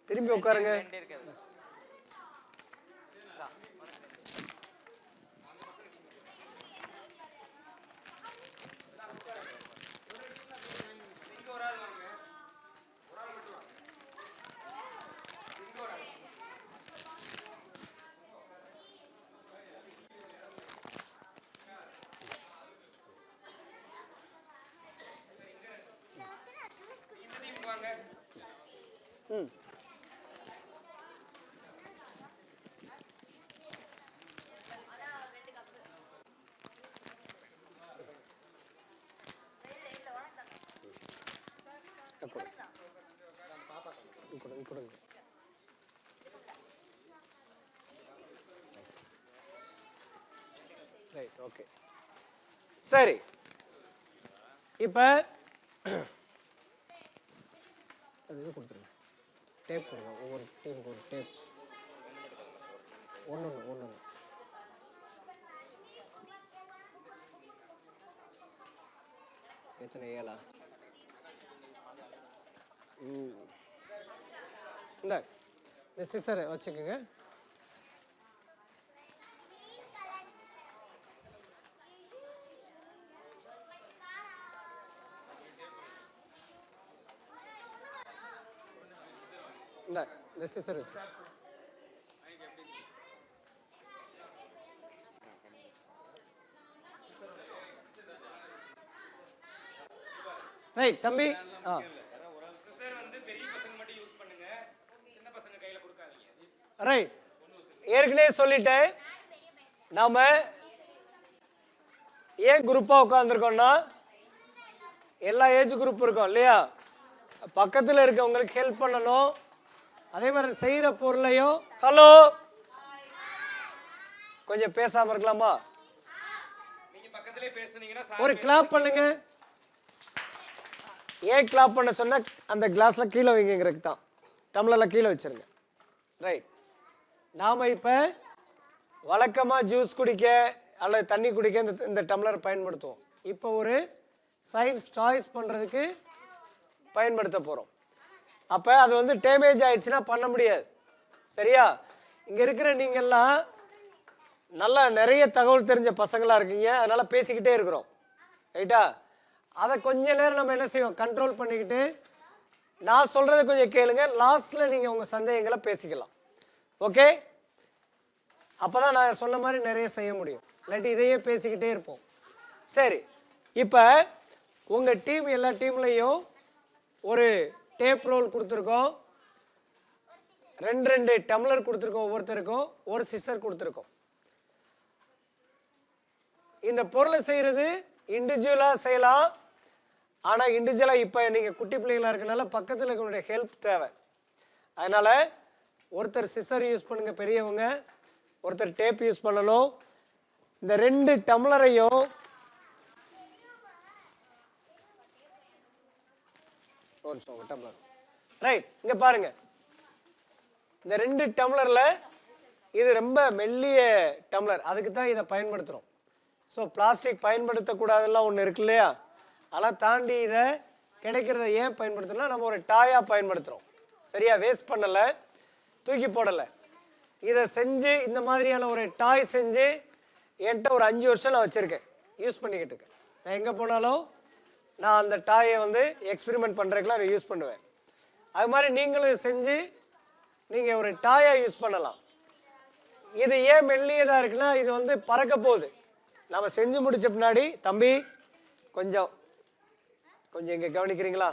திரும்பி உட்காருங்க. Right, okay. சரி, இப்போ அது இது கொடுத்துருங்க, டேப் கொடுங்க. ஒவ்வொரு டீமுக்கு ஒரு டேப், ஒன்று. எத்தனை 7? இந்த சிசரை வச்சுக்கோங்க. இந்த சிசர் வச்சு ரைட் தம்பி. ரைட், ஏற்கனவே சொல்லிட்டேன், நாம ஏன் குரூப்பா உட்காந்துருக்கோம்னா எல்லா ஏஜ் குரூப் இருக்கும் இல்லையா, பக்கத்தில் இருக்கவங்களுக்கு ஹெல்ப் பண்ணணும். அதே மாதிரி செய்கிற பொருளையும். ஹலோ, கொஞ்சம் பேசாம இருக்கலாமா? ஒரு கிளாப் பண்ணுங்க. ஏன் கிளாப் பண்ண சொன்ன, அந்த கிளாஸ்ல கீழே வைங்கிறதுக்கு தான், டம்ளர்ல கீழே வச்சிருங்க. ரைட், நாம இப்ப வழக்கமா ஜூஸ் குடிக்க அல்லது தண்ணி குடிக்க இந்த டம்ளர் பயன்படுத்துவோம். இப்போ ஒரு சயின்ஸ் டாய்ஸ் பண்றதுக்கு பயன்படுத்த போறோம். அப்ப அது வந்து டேமேஜ் ஆயிடுச்சுன்னா பண்ண முடியாது. சரியா? இங்க இருக்கிற நீங்கெல்லாம் நல்லா நிறைய தகவல் தெரிஞ்ச பசங்களா இருக்கீங்க, அதனால பேசிக்கிட்டே இருக்கிறோம். ரைட்டா? அதை கொஞ்ச நேரம் நம்ம என்ன செய்வோம், கண்ட்ரோல் பண்ணிக்கிட்டு நான் சொல்றதை கொஞ்சம் கேளுங்க. லாஸ்ட்ல நீங்க உங்க சந்தேகங்களை பேசிக்கலாம். ஓகே? அப்பதான் நான் சொன்ன மாதிரி நிறைய செய்ய முடியும், இல்லாட்டி இதையே பேசிக்கிட்டே இருப்போம். சரி, இப்போ உங்கள் டீம் எல்லா டீம்லேயும் ஒரு டேப் ரோல் கொடுத்துருக்கோம், 2 டம்ளர் கொடுத்துருக்கோம், ஒவ்வொருத்தருக்கும் ஒரு சிசர் கொடுத்துருக்கோம். இந்த பொருளை செய்கிறது இண்டிவிஜுவலாக செய்யலாம். ஆனால் இண்டிவிஜுவலாக இப்போ நீங்கள் குட்டி பிள்ளைங்களாக இருக்கனால பக்கத்தில் இருக்கவங்களுடைய ஹெல்ப் தேவை. அதனால் ஒருத்தர் சிசர் யூஸ் பண்ணுங்க, பெரியவங்க ஒருத்தர் டேப் யூஸ் பண்ணணும். இந்த 2 டம்ளரையும் டம்ளர் ரைட் இங்கே பாருங்க. இந்த 2 டம்ளரில் இது ரொம்ப மெல்லிய டம்ளர், அதுக்கு தான் இதை பயன்படுத்துகிறோம். ஸோ பிளாஸ்டிக் பயன்படுத்தக்கூடாதெல்லாம் ஒன்று இருக்கு இல்லையா, அதெல்லாம் தாண்டி இதை கிடைக்கிறத ஏன் பயன்படுத்தணும்னா நம்ம ஒரு டாயாக பயன்படுத்துகிறோம். சரியா, வேஸ்ட் பண்ணலை, தூக்கி போடலை. இதை செஞ்சு இந்த மாதிரியான ஒரு டாய் செஞ்சு என்கிட்ட ஒரு 5 வருஷம் நான் வச்சுருக்கேன், யூஸ் பண்ணிக்கிட்டு இருக்கேன். நான் எங்கே போனாலும் நான் அந்த டாயை வந்து எக்ஸ்பெரிமெண்ட் பண்ணுறதுக்குலாம் நான் யூஸ் பண்ணுவேன். அது மாதிரி நீங்களும் செஞ்சு நீங்கள் ஒரு டாயாக யூஸ் பண்ணலாம். இது ஏன் மெல்லியதாக இருக்குன்னா இது வந்து பறக்க போகுது. நம்ம செஞ்சு முடிச்ச பின்னாடி தம்பி கொஞ்சம் இங்கே கவனிக்கிறீங்களா,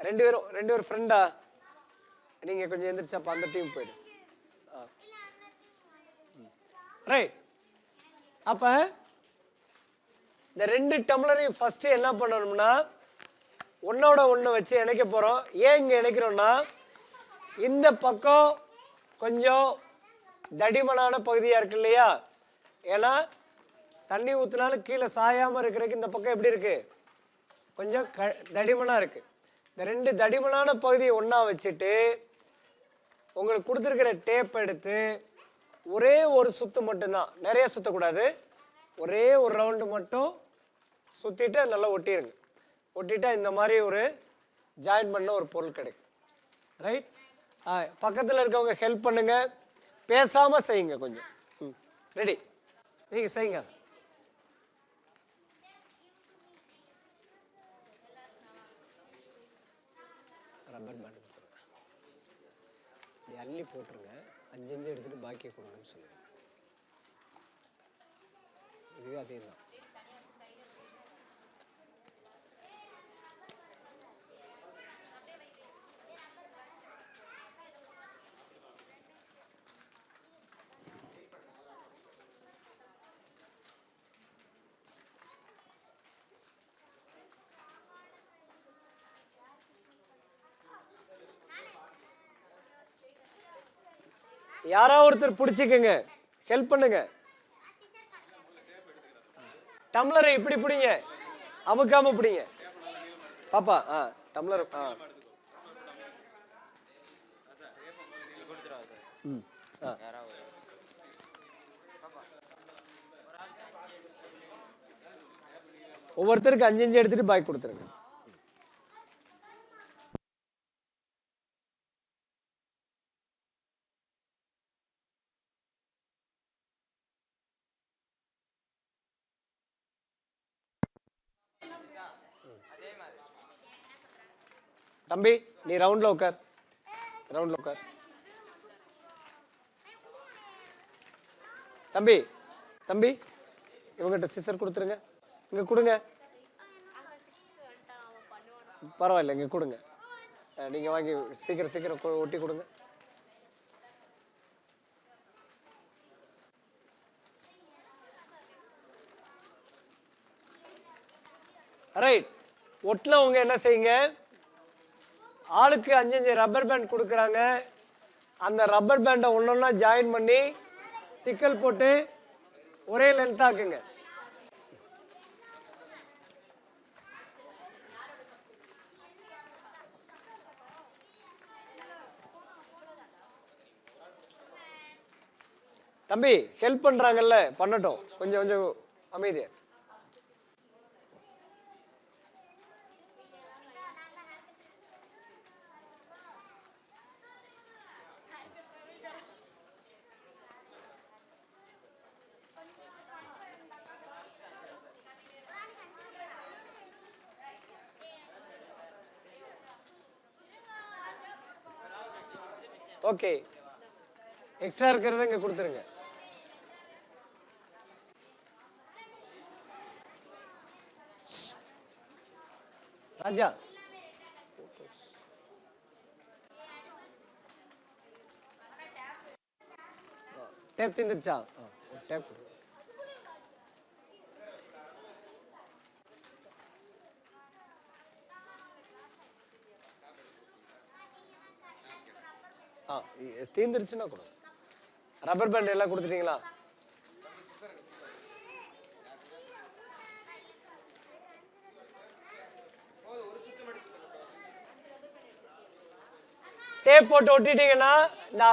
2 பேரும் ஃப்ரெண்டா, நீங்கள் கொஞ்சம் எந்திரிச்சாப்பா அந்த டீம் போயிடு. ரைட். அப்போ இந்த 2 டம்ளரையும் ஃபஸ்ட்டு என்ன பண்ணணும்னா ஒன்றோட ஒன்று வச்சு இணைக்க போகிறோம். ஏன் இங்கே இணைக்கிறோன்னா இந்த பக்கம் கொஞ்சம் தடிமனான பகுதியாக இருக்கு இல்லையா, ஏன்னா தண்ணி ஊற்றினாலும் கீழே சாயாமல் இருக்கிறதுக்கு இந்த பக்கம் எப்படி இருக்குது, கொஞ்சம் தடிமனாக இருக்குது. இந்த 2 தடிமனான பகுதியை ஒன்றா வச்சுட்டு உங்களுக்கு கொடுத்துருக்கிற டேப் எடுத்து ஒரே ஒரு சுற்று மட்டும்தான், நிறைய சுற்றக்கூடாது, ஒரே ஒரு ரவுண்டு மட்டும் சுற்றிட்டு நல்லா ஒட்டிடுங்க. ஒட்டிட்டா இந்த மாதிரி ஒரு ஜாயின் பண்ண ஒரு பொருள் கிடைக்கும். ரைட். பக்கத்தில் இருக்கவங்க ஹெல்ப் பண்ணுங்க, பேசாமல் செய்யுங்க கொஞ்சம். ரெடி, நீங்கள் செய்யுங்க. ரப்பர் பேண்ட் அள்ளி போட்டுருங்க, 5 எடுத்துட்டு பாக்கியை கொடுங்கன்னு சொல்லுங்க. இதுவே அதே தான். யாராவது ஒருத்தர் பிடிச்சிக்கங்க, ஹெல்ப் பண்ணுங்க. டம்ளரை இப்படி பிடிங்க, அமுக்காம பிடிங்க பாப்பா. டம்ளர் ஒவ்வொருத்தருக்கு 5 எடுத்துட்டு பாய் கொடுத்துருங்க. தம்பி நீ ரவுண்ட்ல உட்கார், ரவுண்ட்ல உட்கார். தம்பி தம்பி இவங்ககிட்ட சிசர் கொடுத்துருங்க, இங்க கொடுங்க. பரவாயில்ல, இங்க கொடுங்க. நீங்க வாங்கி சீக்கிரம் சீக்கிரம் ஒட்டி கொடுங்க. ரைட். ஒட்டினவங்க என்ன செய்யுங்க, ஆளுக்கு 5 ரப்பர் பேண்ட் கொடுக்குறாங்க. அந்த ரப்பர் பேண்டை ஒன்றொன்னா ஜாயின் பண்ணி திக்கல் போட்டு ஒரே லென்த் ஆக்குங்க. தம்பி ஹெல்ப் பண்றாங்கல்ல, பண்ணட்டும், கொஞ்சம் கொஞ்சம் அமைதியா. ஓகே, எக்ஸ்ட்ரா இருக்கிறத இங்க கொடுத்துருங்க. ராஜா டேப் தீந்துருச்சா? டேப் கொடு. தீந்துருச்சுன்னா கொடு. ரப்பர் பேண்ட் எல்லாம் கொடுத்துட்டீங்களா? டேப் போட்டு ஒட்டிட்டீங்கன்னா இந்த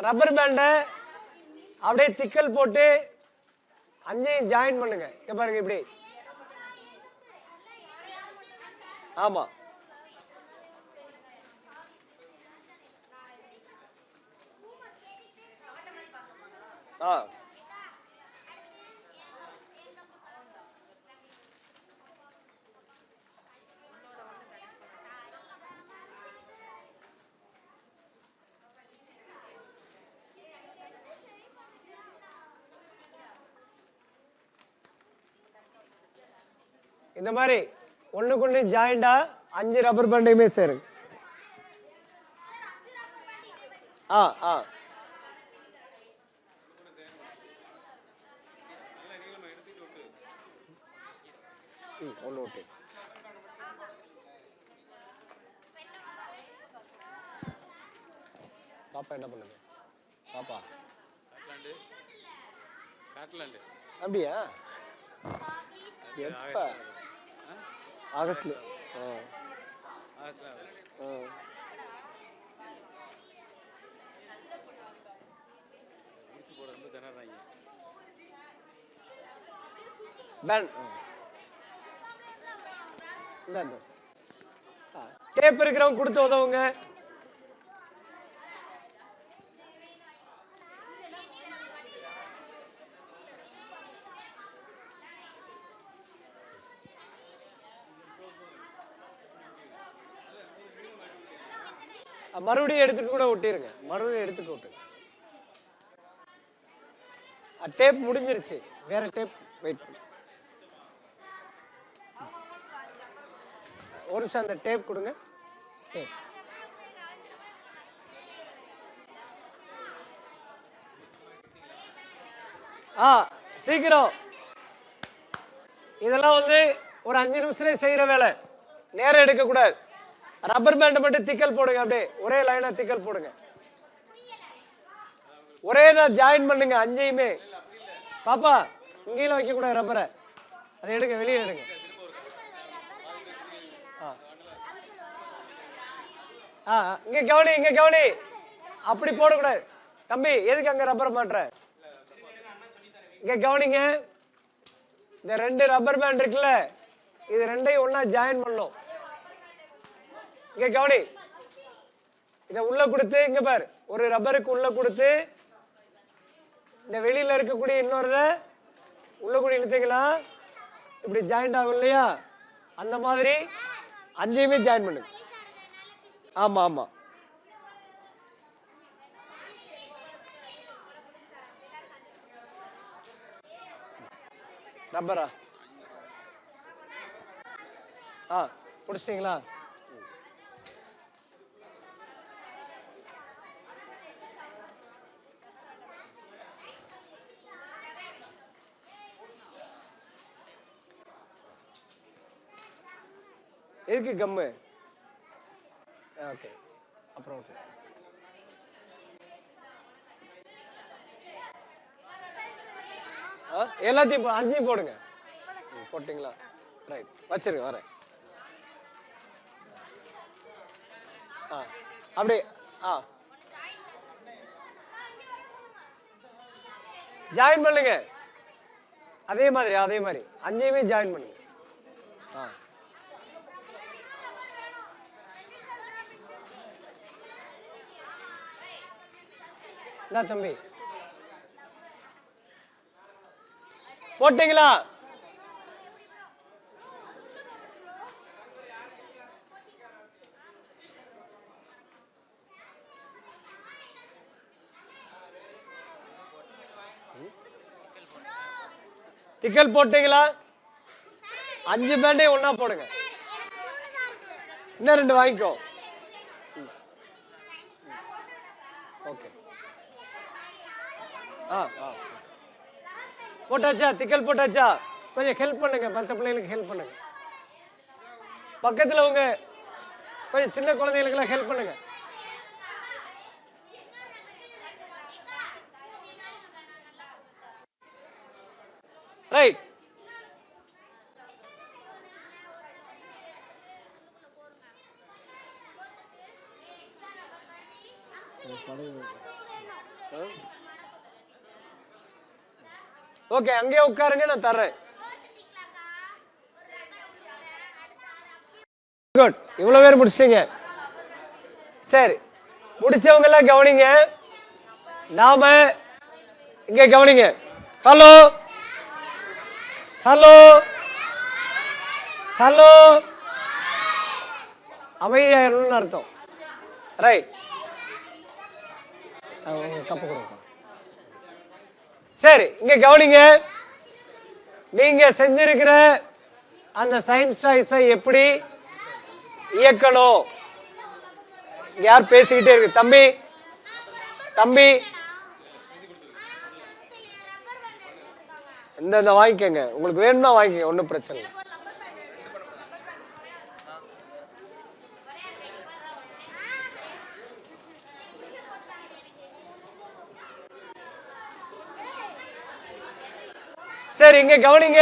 ரப்பர் பேண்டை அப்படியே திக்கல் போட்டு அஞ்சையும் ஜாயின் பண்ணுங்க. இங்க பாருங்க இப்படி. ஆமா இந்த மாதிரி ஒண்ணுக்குள்ள ஜாயிண்டா 5 ரப்பர் பேண்டையுமே சேருங்க. ஒன்று ஓட்டு. பாப்பா என்ன பண்ணுங்க? பாப்பா ஸ்காட்லாண்டு. அப்படியா? எப்ப? ஆகஸ்ட்ல. முடிச்சு போட ரொம்ப திணறாங்க. டேப் இருக்கிறவங்க கொடுத்து உதவுங்க. மறுபடியும் எடுத்துட்டு கூட ஒட்டிருங்க. மறுபடியும் எடுத்துட்டு ஒட்டுங்க. டேப் முடிஞ்சிருச்சு. வேற டேப் வெயிட் பண்ணு. ஒரு நிமிஷம் அந்த டேப் கொடுங்க. டேப் சீக்கிரம். இதெல்லாம் வந்து ஒரு 5 நிமிஷத்துல செய்யற வேலை. நேரம் எடுக்க கூடாது. ரப்பர் பேண்ட் மட்டும் திக்கல் போடுங்க. அப்படியே ஒரே லைனா திக்கல் போடுங்க. ஒரே தான் ஜாயின் பண்ணுங்க அஞ்சையுமே. பாப்பா இங்கேயும் வைக்க கூடாது ரப்பரை. அதை எடுங்க, வெளியே எடுங்க. இங்க கவனி, இங்க கவனி. அப்படி போடக்கூடாது தம்பி. எதுக்கு அங்க ரப்பரை மாட்டுற? இங்க கவனிங்க. இந்த 2 ரப்பர் பேண்ட் இருக்குல்ல, இது ரெண்டையும் ஒன்னா ஜாயின் பண்ணணும். இங்க கவனி. இத உள்ள கொடுத்து இங்க பாரு, ஒரு ரப்பருக்கு உள்ள கொடுத்து இந்த வெளியில இருக்கக்கூடிய இன்னொருத உள்ள கூட இழுத்தீங்களா இப்படி ஜாயிண்ட் ஆகும் இல்லையா? அந்த மாதிரி அஞ்சையுமே ஜாயின் பண்ணுங்க. ஆமா ஆமா. ரப்பரா பிடிச்சிட்டீங்களா? எதுக்கு கம்மு? ஓகே, அப்புறம் ஓகே. எல்லாத்தையும் 5 போடுங்க. போட்டீங்களா? ரைட், வச்சிருங்க. வரேன். அப்படியே ஜாயின் பண்ணுங்க. அதே மாதிரி 5ஐயுமே ஜாயின் பண்ணுங்க. தம்பி போட்டீங்களா? திக்கல் போட்டீங்களா? 5 பேண்டையும் ஒண்ணா போடுங்க. இன்னும் 2 வாங்கிக்கோ. ஓகே. போட்டாச்சா? திக்கல் போட்டாச்சா? கொஞ்சம் ஹெல்ப் பண்ணுங்க, மற்ற பிள்ளைகளுக்கு ஹெல்ப் பண்ணுங்க. பக்கத்தில் உங்க கொஞ்சம் சின்ன குழந்தைகளுக்கெல்லாம் ஹெல்ப் பண்ணுங்க. ரைட். ஓகே, அங்கேயே உட்காருங்க, நான் தர்றேன். குட், இவ்வளவு பேர் முடிச்சிட்டீங்க. சரி, முடிச்சவங்க எல்லாம் கவனிங்க. நாம இங்க கவனிங்க. ஹலோ ஹலோ ஹலோ, அமைதியாயிருன்னு அர்த்தம். ரைட், கப்பு கொடுங்க. சரி, இங்க கவனிங்க. நீங்க செஞ்சிருக்கிற அந்த சயின்ஸ் டாய்ஸை எப்படி இயக்கணும்? யார் பேசிக்கிட்டே இருக்கு? தம்பி தம்பி, இந்த வாங்கிக்கங்க, உங்களுக்கு வேணும்னா வாங்கிக்கங்க, ஒன்றும் பிரச்சனை இல்லை. சரி, இங்க கவனிங்க.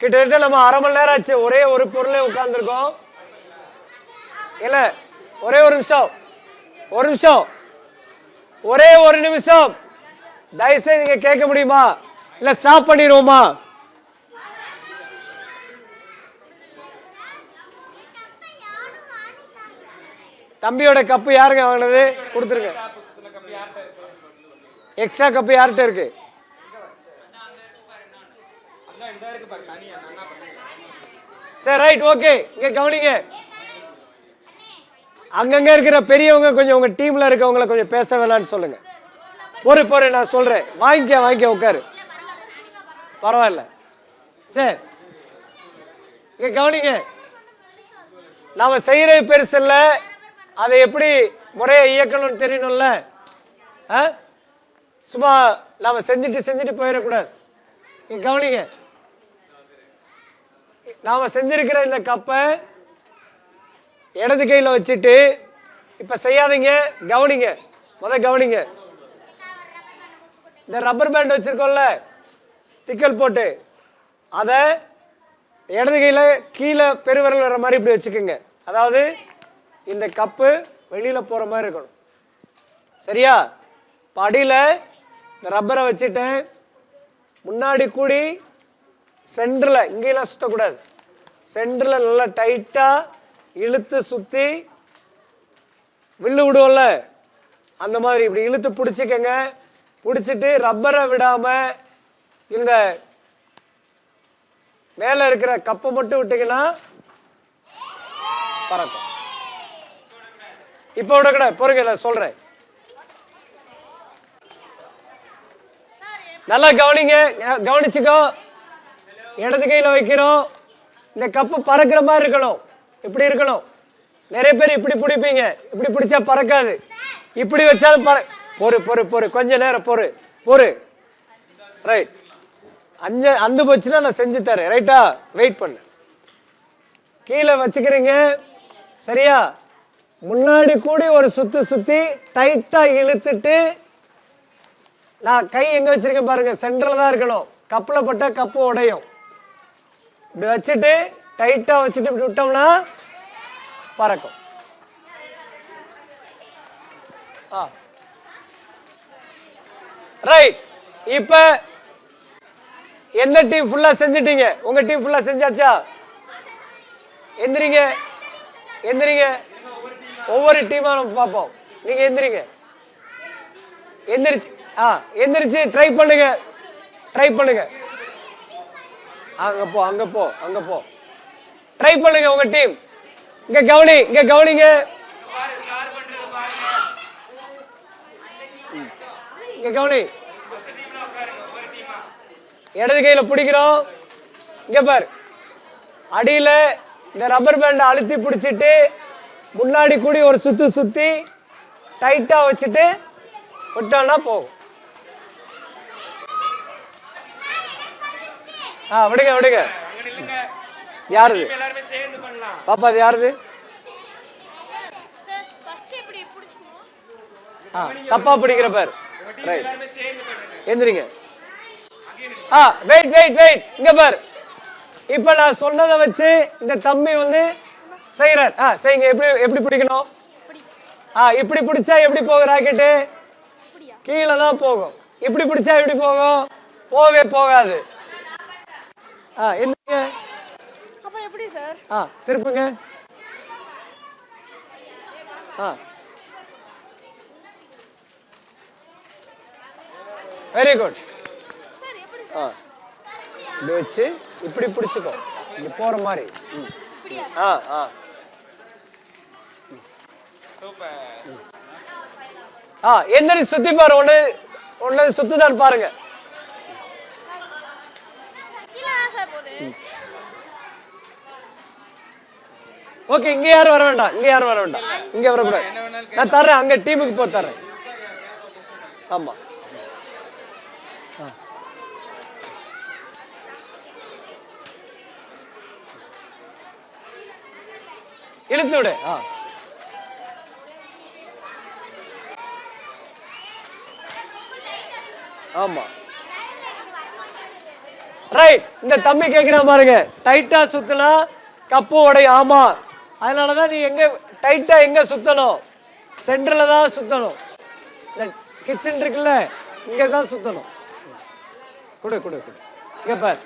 கிட்டத்தட்ட நம்ம 1/2 மணி நேரம் ஆச்சு ஒரே ஒரு பொருளே உட்கார்ந்துருக்கோம். இல்ல, ஒரே ஒரு நிமிஷம், ஒரே ஒரு நிமிஷம் தயவுசெய்து நீங்க கேட்க முடியுமா? இல்ல ஸ்டாப் பண்ணிடுவோமா? தம்பியோட கப்பு யாருங்க வாங்கினது? கொடுத்துருங்க. எக்ஸ்ட்ரா கப்பு யார்கிட்ட இருக்கு? சரி, ரைட், ஓகே. இங்க கவனிங்க. அங்கங்க இருக்கிற பெரியவங்க கொஞ்சம் உங்க டீம்ல இருக்கவங்களை கொஞ்சம் பேச வேணாம்னு சொல்லுங்க. பொறு, நான் சொல்றேன். வாங்கிக்க, உட்காரு, பரவாயில்ல. சரி, இங்க கவனிங்க. நாம செய்யறது பெருசு இல்ல, அதை எப்படி முறையை இயக்கணும்னு தெரியணும்ல. சும்மா நாம செஞ்சுட்டு போயிடக்கூடாது. இங்க கவனிங்க. நாம செஞ்சிருக்கிற இந்த கப்பை இடது கையில் வச்சுட்டு இப்ப செய்யாதீங்க, கவனிங்க. கவனிங்க. இந்த ரப்பர் பேண்ட் வச்சிருக்கோம்ல, திக்கல் போட்டு, அதை இடது கையில கீழே பெருவிரல் வர மாதிரி இப்படி வச்சுக்கோங்க. அதாவது இந்த கப்பு வெளியில போற மாதிரி இருக்கணும். சரியா? படியில இந்த ரப்பரை வச்சுட்டேன். முன்னாடி கூடி சென்டரில், இங்கெல்லாம் சுத்தக்கூடாது, சென்டரில் நல்லா டைட்டா இழுத்து சுத்தி வில்லு விடுவோம்ல, அந்த மாதிரி இப்படி இழுத்து பிடிச்சிக்கங்க. பிடிச்சிட்டு ரப்பரை விடாம இந்த மேல இருக்கிற கப்பை மட்டும் விட்டீங்கன்னா பறக்கும். இப்ப விட பொறுங்க, சொல்றேன். நல்லா கவனிங்க, கவனிச்சுக்கோ. இடது கையில வைக்கிறோம். இந்த கப்பு பறக்கிற மாதிரி இருக்கணும். இப்படி இருக்கணும். நிறைய பேர் இப்படி பிடிப்பீங்க, இப்படி பிடிச்சா பறக்காது. இப்படி வச்சாலும் பொறு, கொஞ்ச நேரம் பொறு. ரைட், அந்து போச்சுன்னா நான் செஞ்சு தரேன். ரைட்டா? வெயிட் பண்ணு. கீழே வச்சுக்கிறீங்க. சரியா? முன்னாடி கூடி ஒரு சுத்தி டைட்டா இழுத்துட்டு, நான் கை எங்க வச்சிருக்கேன் பாருங்க, சென்டர்ல தான் இருக்கணும். கப்புல பட்டா கப்பு உடையும். இப்படி வச்சுட்டு டைட்டா வச்சுட்டு இப்படி விட்டோம்னா பறக்கும். ரைட். இப்ப எந்த டீம் ஃபுல்லா செஞ்சிட்டீங்க? உங்க டீம் ஃபுல்லா செஞ்சாச்சா? எந்திரிங்க. ஒவ்வொரு டீமா நம்ம பார்ப்போம். நீங்க எந்திரிங்க. எந்திரிச்சு ட்ரை பண்ணுங்க. அங்க போ. ட்ரை பண்ணுங்க உங்க டீம். இங்க கவனிங்க. இங்க கவனி. இடது கையில பிடிக்கிறோம். இங்க பாரு, அடியில இந்த ரப்பர் பேண்டை அழுத்தி பிடிச்சிட்டு முன்னாடி கூடி ஒரு சுத்து சுத்தி டைட்டா வச்சுட்டு விட்டோம்னா போகும். விடுங்க விடுங்க. யாருது பாப்பா? அது யாருது? தப்பா பிடிக்கிற பேர். ரைட், எந்திரிங்க. வெயிட் வெயிட் வெயிட், இங்க பாரு. இப்ப நான் சொன்னதை வச்சு இந்த தம்பி வந்து செய்யறார். செய்யுங்க. எப்படி எப்படி பிடிக்கணும்? இப்படி பிடிச்சா எப்படி போகும் ராக்கெட்டு? கீழே தான் போகும். இப்படி பிடிச்சா எப்படி போகும்? போகவே போகாது. என்னங்க அப்ப எப்படி சார்? திருப்புங்க. Very good. சார் எப்படி சார்? இப்படி வச்சு இப்படி பிடிச்சுக்கோ, இப்படி போற மாதிரி. எந்திரி, சுத்தி பாரு. ஒண்ணு ஒண்ணு சுத்துதான் பாருங்க. ஓகே, இங்க யாரும் வர வேண்டாம், இங்க யாரும் வர வேண்டாம், இங்க வரக்கூடாது. நான் தர்றேன், அங்க டீமுக்கு போ தர்றேன். ஆமா, இழுத்து விடு. ஆமா, ரைட். இந்த தம்பி கேட்கிறான் பாருங்க, டைட்டா சுத்தினா கப்பு உடையும். ஆமா, அதனாலதான் நீ எங்க டைட்டா எங்க சுத்தணும்? சென்டர்ல தான் சுத்தணும். இந்த கிச்சன் இருக்குல்ல, இங்க தான் சுத்தணும். குடு குடு குடு. இங்க பார்,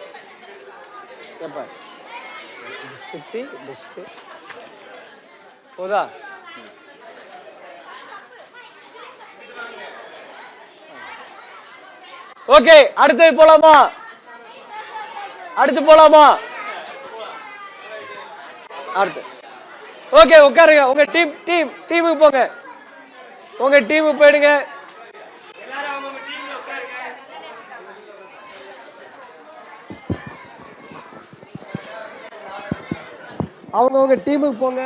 இங்க பார். சுத்தி டிஸ்ட் போதா? ஓகே, அடுத்து போலாமா? அடுத்து போலாமா? அடுத்து. ஓகே, உட்காருங்க. உங்க டீமுக்கு போங்க. உங்க டீமுக்கு போயிடுங்க. அவங்க டீமுக்கு போங்க.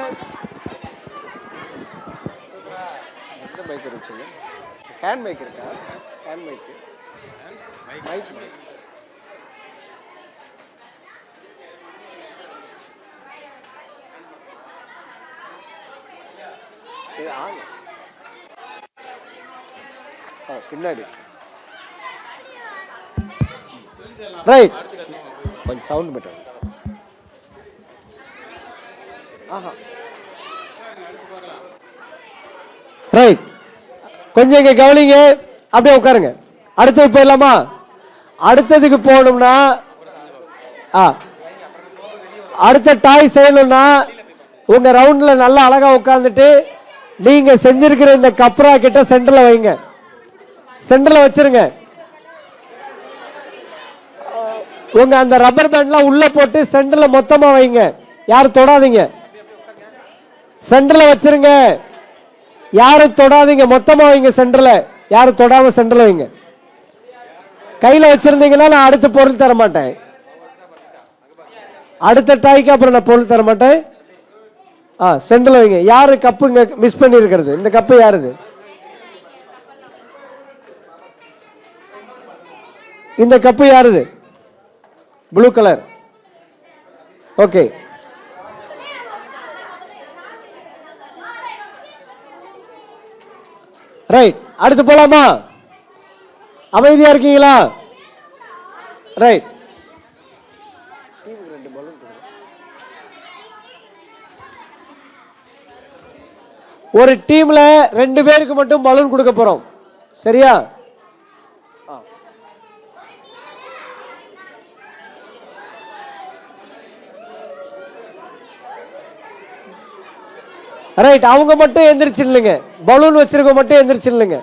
எந்த மைக் இருந்துச்சுங்க? ஹேண்ட் மைக் இருக்கா? ஹேண்ட் மைக் மைக் இது ஆன். பின்னாடி. ரைட், கொஞ்சம் சவுண்ட் பெட்டர். ரைட், கொஞ்சம் இங்க கவனிங்க. அப்படியே உட்காருங்க. அடுத்தது போயிடலாமா? அடுத்ததுக்கு போகணும்னா, அடுத்த டாய் செய்யணும்னா உங்க ரவுண்ட்ல நல்லா அழகா உட்கார்ந்துட்டு நீங்க செஞ்சிருக்கிற இந்த கப்ரா கிட்ட சென்டர்ல வைங்க. சென்டர்ல வச்சிருங்க. உங்க அந்த ரப்பர் பேண்ட்லாம் உள்ள போட்டு சென்டர்ல மொத்தமா வைங்க. யாரும் தொடாதீங்க. சென்டர்ல வச்சிருங்க. யாரும் தொடாதீங்க, மொத்தமா வைங்க. சென்டர்ல யாரும் தொடாம சென்டர்ல வைங்க. கையில வச்சிருந்தீங்கன்னா நான் அடுத்த பொருள் தர மாட்டேன். அடுத்த டாய்க்கு அப்புறம் நான் பொருள் தர மாட்டேன். சென்டர்ல வைங்க. யாரு கப்புங்க மிஸ் பண்ணி இருக்கிறது? இந்த கப்பு யாருது? இந்த கப்பு யாருது? Blue colour. Okay, right. அடுத்து போலாமா? அமைதியா இருக்கீங்களா? ரைட். ஒரு டீம்ல 2 பேருக்கு மட்டும் பலூன் கொடுக்க போறோம். சரியா? ரைட், அவங்க மட்டும் எந்திரிச்சு நில்லுங்க. பலூன் வச்சிருக்கவங்க மட்டும் எந்திரிச்சு நில்லுங்க.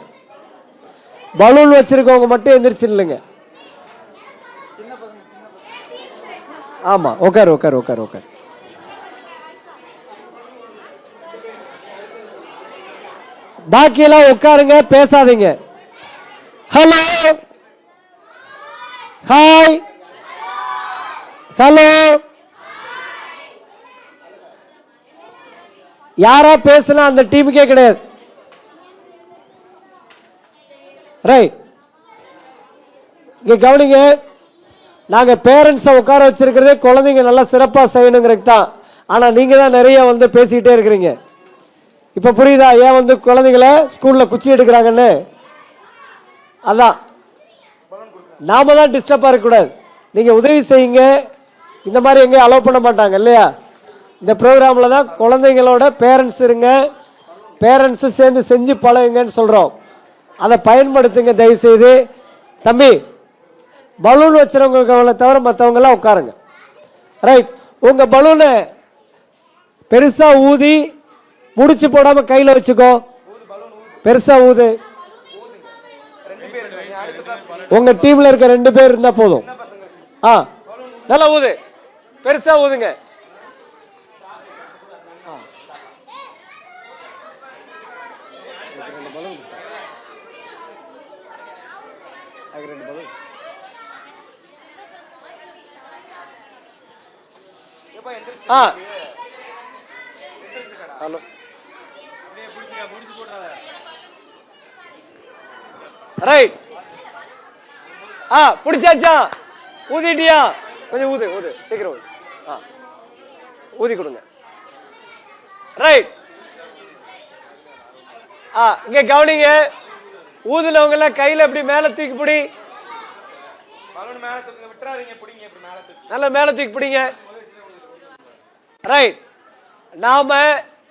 பலூன் வச்சிருக்கவங்க மட்டும் எந்திரிச்சு நில்லுங்க. ஆமா, உட்காரு உட்காரு உட்காரு உட்காரு. பாக்கியெல்லாம் உட்காருங்க, பேசாதீங்க. ஹலோ, ஹாய், ஹலோ, யாரா பேசுனா அந்த டீமுக்கே கிடையாது. ரைட், இங்க கவனிங்க. நாங்க பேரண்ட்ஸை உட்கார வச்சிருக்கிறதே குழந்தைங்க நல்லா சிறப்பா செய்யணுங்கிறது தான். ஆனா நீங்க தான் நிறைய வந்து பேசிக்கிட்டே இருக்கிறீங்க. இப்ப புரியுதா ஏன் வந்து குழந்தைங்களை ஸ்கூல்ல குச்சி எடுக்கிறாங்கன்னு? அதான், நாம தான் டிஸ்டர்பா இருக்கக்கூடாது. நீங்க உதவி செய்யுங்க. இந்த மாதிரி எங்கேயும் அலோவ் பண்ண மாட்டாங்க இல்லையா? இந்த ப்ரோக்ராம்ல தான் குழந்தைங்களோட பேரண்ட்ஸ் இருங்க, பேரண்ட்ஸு சேர்ந்து செஞ்சு பழகுங்கன்னு சொல்றோம். அதை பயன்படுத்துங்க தயவு செய்து. தம்பி, பலூன் வச்சுறவங்க தவிர மற்றவங்கெல்லாம் உட்காருங்க. ரைட், உங்க பலூனை பெருசா ஊதி முடிச்சு போடாம கையில வச்சுக்கோ. பெருசா ஊது. உங்க டீம்ல இருக்க 2 பேர் இருந்தா போதும். நல்லா ஊது, பெருசா ஊதுங்க. Hello, right. பிடிச்சாச்சா? ஊதிட்டியா? கொஞ்சம் ஊது ஊது, சீக்கிரம் ஊது. ஊதி கொடுங்க. ரைட், இங்க கவனிங்க. ஊதுனவங்க எல்லாம் கையில எப்படி மேல தூக்கி பிடி. நல்ல மேல தூக்கி பிடிங்க. ரைட், நாம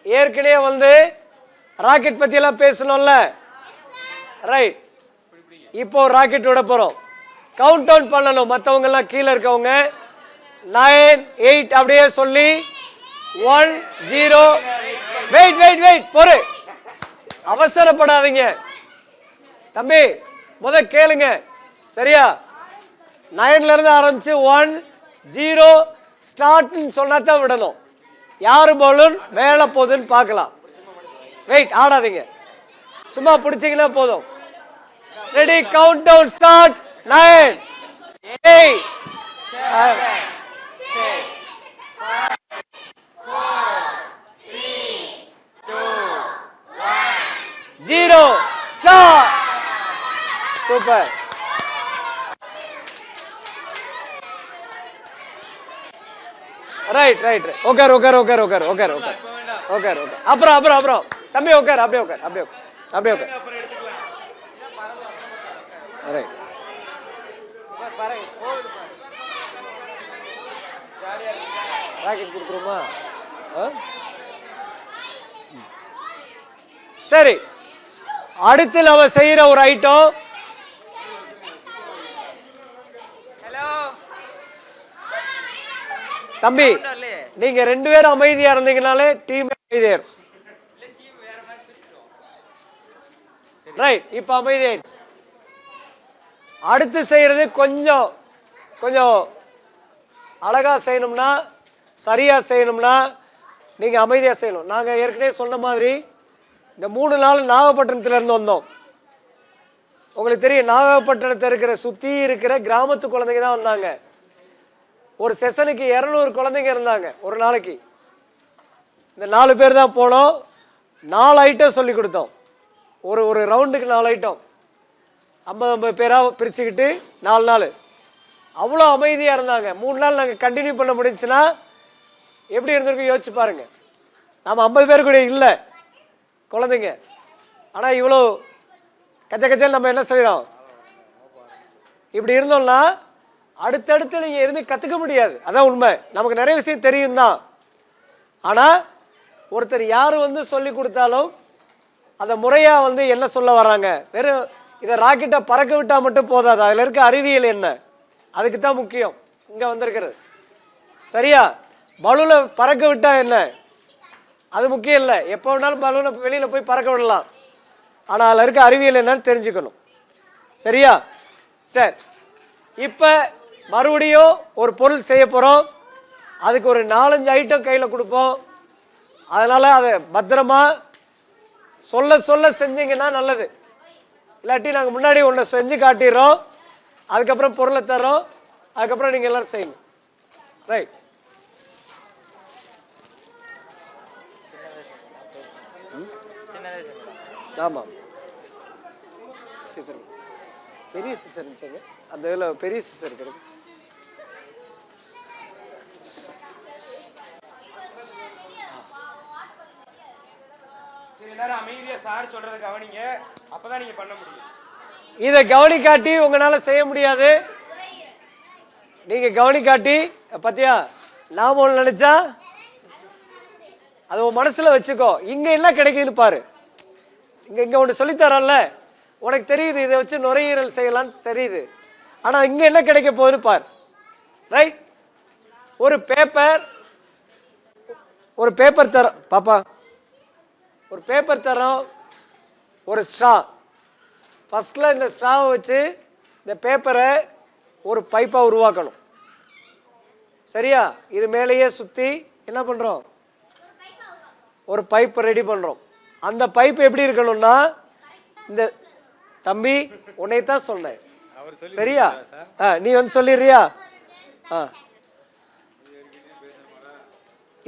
ஏற்கனவே வந்து ராக்கெட் பத்தி எல்லாம் பேசணும்ல. ரைட், இப்போ ராக்கெட் விட போறோம். கவுண்ட் டவுன் பண்ணணும். மற்றவங்க எல்லாம் கீழே இருக்கவங்க 9, 8 அப்படியே சொல்லி 1, 0. வெயிட் வெயிட் வெயிட், பொறு, அவசரப்படாதீங்க தம்பி. முத கேளுங்க சரியா? 9ல இருந்து ஆரம்பிச்சு 1, 0 ஸ்டார்ட்னு சொன்னா தான் விடணும். யாரு பலூன் மேல போகுதுன்னு பார்க்கலாம். வெயிட், ஆடாதீங்க, சும்மா பிடிச்சிங்கன்னா போதும். Ready, countdown start. 9, 8, 7, 6, 5, 4, 3, 2, 1, 0 start. Super. Right right, உட்கார் உட்கார் உட்கார் உட்கார் உட்கார் உட்கார் உட்கார் உட்கார். அப்புறம் அப்புறம் அப்புறம் தம்பி உட்கார், அப்படியே உட்கார், அப்படியே அப்படியே உட்கார். ரைட், ராக்கெட் கொடுத்துருமா? சரி, அடுத்து நம்ம செய்யற ஒரு ஐட்டம். தம்பி, நீங்க 2 பேரும் அமைதியா இருந்தீங்கனாலே டீம் அமைதியா இருக்கும். ரைட், இப்ப அமைதியாயிடுச்சு. அடுத்து செய்யறது கொஞ்சம் கொஞ்சம் அழகா செய்யணும்னா, சரியா செய்யணும்னா நீங்க அமைதியா செய்யணும். நாங்க ஏற்கனவே சொன்ன மாதிரி இந்த 3 நாள் நாகப்பட்டினத்துல இருந்து வந்தோம். உங்களுக்கு தெரியும், நாகப்பட்டினத்தை இருக்கிற சுத்தி இருக்கிற கிராமத்து குழந்தைங்க தான் வந்தாங்க. ஒரு செஷனுக்கு 200 குழந்தைங்க இருந்தாங்க ஒரு நாளைக்கு. இந்த 4 பேர் தான் போனோம். 4 ஐட்டம் சொல்லி கொடுத்தோம். ஒரு ரவுண்டுக்கு 4 ஐட்டம், 50 பேராக பிரிச்சுக்கிட்டு 4 நாள். அவ்வளோ அமைதியாக இருந்தாங்க. 3 நாள் நாங்கள் கண்டினியூ பண்ண முடிஞ்சுன்னா எப்படி இருந்திருக்கும் யோசிச்சு பாருங்க. நம்ம 50 பேர் கூட இல்லை குழந்தைங்க, ஆனால் இவ்வளோ கச்ச கச்சல் நம்ம என்ன செய்யறோம்? இப்படி இருந்தோம்னா அடுத்தடுத்து நீங்கள் எதுவுமே கற்றுக்க முடியாது. அதான் உண்மை. நமக்கு நிறைய விஷயம் தெரியும் தான், ஆனால் ஒருத்தர் யார் வந்து சொல்லி கொடுத்தாலும் அதை முறையாக வந்து என்ன சொல்ல வர்றாங்க. வெறும் இதை ராக்கெட்டை பறக்க விட்டால் மட்டும் போதாது, அதில் இருக்க அறிவியல் என்ன, அதுக்கு தான் முக்கியம் இங்கே வந்திருக்கிறது. சரியா? பலூனை பறக்க விட்டா என்ன, அது முக்கியம் இல்லை. எப்போ வேணாலும் பலூனை வெளியில் போய் பறக்க விடலாம், ஆனால் அதில் இருக்க அறிவியல் என்னன்னு தெரிஞ்சுக்கணும். சரியா? சரி, இப்போ மறுபடியும் ஒரு பொருள் செய்ய போகிறோம். அதுக்கு ஒரு 4-5 ஐட்டம் கையில் கொடுப்போம். அதனால் அதை பத்திரமா சொல்ல சொல்ல செஞ்சீங்கன்னா நல்லது. இல்லாட்டி நாங்கள் முன்னாடி ஒன்று செஞ்சு காட்டிடுறோம், அதுக்கப்புறம் பொருளை தரோம், அதுக்கப்புறம் நீங்கள் எல்லோரும் செய்யணும். ரைட். ஆமாம், சிசர் பெரிய சிசர் இருந்துச்சுங்க, அந்த இதில் பெரிய சிசர் கிடைக்கும். அமைதியா சார் சொல்றது கவனிங்க, அப்பதான் நீங்க பண்ண முடியும். இதை கவனிக்காட்டி உங்களால செய்ய முடியாது. நீங்க கவனிக்காட்டி பத்தியா நாம ஒன்று நினைச்சா அது உன் மனசுல வச்சுக்கோ. இங்க என்ன கிடைக்குதுன்னு பாரு. இங்க ஒன்று சொல்லித்தரல, உனக்கு தெரியுது இதை வச்சு நுரையீரல் செய்யலான்னு தெரியுது. ஆனா இங்க என்ன கிடைக்க போகுதுன்னு பாரு. ரைட். ஒரு பேப்பர் தரோம் பாப்பா, ஒரு பேப்பர் தரோம், ஒரு ஸ்ட்ரா. ஃபர்ஸ்ட்ல இந்த ஸ்ட்ராவை வச்சு இந்த பேப்பரை ஒரு பைப்பாக உருவாக்கணும். சரியா? இது மேலேயே சுற்றி என்ன பண்ணுறோம், ஒரு பைப் ரெடி பண்ணுறோம். அந்த பைப் எப்படி இருக்கணும்னா, இந்த தம்பி உன்னைத்தான் சொன்னேன், சரியா? நீ வந்து சொல்லிடுறியா?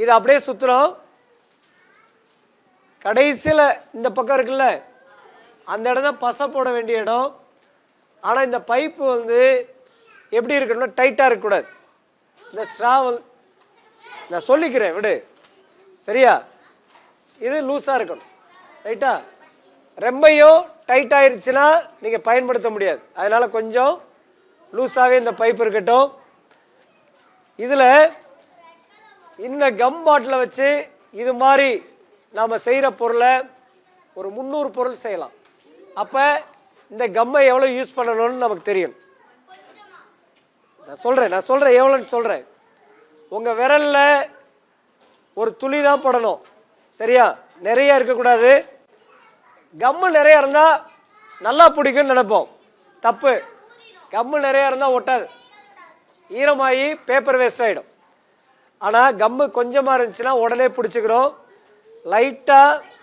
இது அப்படியே சுற்றுறோம். கடைசியில் இந்த பக்கம் இருக்குல்ல, அந்த இடம் தான் பசை போட வேண்டிய இடம். ஆனால் இந்த பைப்பு வந்து எப்படி இருக்கணும்னா டைட்டாக இருக்கக்கூடாது. இந்த ஸ்ட்ரா நான் சொல்லிக்கிறேன் விடு, சரியா? இது லூஸாக இருக்கணும், ரைட்டா? ரொம்பையும் டைட் ஆயிருச்சுன்னா நீங்கள் பயன்படுத்த முடியாது. அதனால் கொஞ்சம் லூஸாகவே இந்த பைப் இருக்கட்டும். இதில் இந்த கம் பாட்டிலை வச்சு இது மாதிரி நாம் செய்கிற பொருளை ஒரு 300 பொருள் செய்யலாம். அப்போ இந்த கம்மை எவ்வளோ யூஸ் பண்ணணும்னு நமக்கு தெரியும். நான் சொல்கிறேன் எவ்வளோன்னு சொல்கிறேன். உங்கள் விரலில் ஒரு துளி தான் போடணும், சரியா? நிறைய இருக்கக்கூடாது. கம்மு நிறையா இருந்தால் நல்லா பிடிக்கும்னு நினைப்போம், தப்பு. கம்மு நிறையா இருந்தால் ஒட்டாது, ஈரமாகி பேப்பர் வேஸ்ட் ஆகிடும். ஆனால் கம்மு கொஞ்சமாக இருந்துச்சுன்னா உடனே பிடிச்சிக்கிறோம். லைட்டாக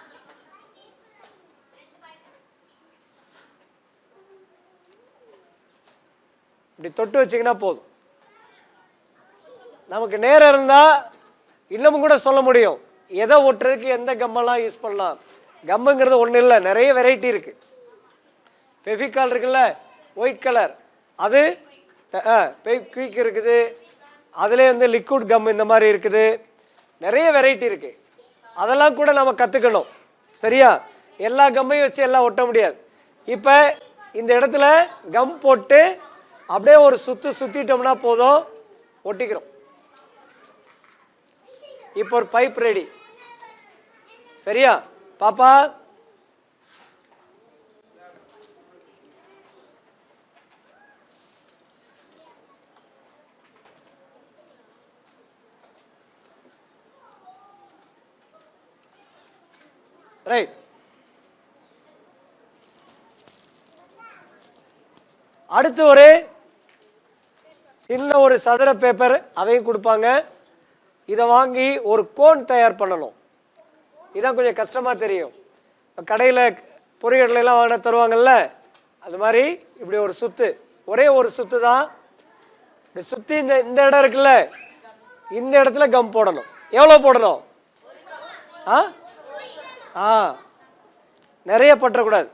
இப்படி தொட்டு வச்சிங்கன்னா போதும். நமக்கு நேரம் இருந்தால் இன்னமும் கூட சொல்ல முடியும் எதை ஒட்டுறதுக்கு எந்த கம்மெல்லாம் யூஸ் பண்ணலாம். கம்முங்கிறது ஒன்றும் இல்லை, நிறைய வெரைட்டி இருக்குது. ஃபெவிகால் இருக்குல்ல, ஒயிட் கலர், அது குயிக் இருக்குது. அதுலேயே வந்து லிக்விட் கம் இந்த மாதிரி இருக்குது, நிறைய வெரைட்டி இருக்குது. அதெல்லாம் கூட நம்ம கற்றுக்கணும், சரியா? எல்லா கம்மையும் வச்சு எல்லாம் ஒட்ட முடியாது. இப்போ இந்த இடத்துல கம் போட்டு அப்படியே ஒரு சுற்றிட்டோம்னா போதும், ஒட்டிக்கிறோம். இப்போ ஒரு பைப் ரெடி, சரியா பாப்பா? ரைட். அடுத்து ஒரு சின்ன ஒரு சதுர பேப்பர் அதையும் கொடுப்பாங்க. இதை வாங்கி ஒரு கோன் தயார் பண்ணணும். இதான் கொஞ்சம் கஷ்டமாக தெரியும். கடையில் பொறிகடலாம் வாங்க தருவாங்கல்ல, அது மாதிரி இப்படி ஒரு சுத்து, ஒரே ஒரு சுத்து தான். இப்படி சுற்றி இந்த இடம் இருக்குல்ல, இந்த இடத்துல கம் போடணும். எவ்வளோ போடணும்? நிறைய பற்றக்கூடாது.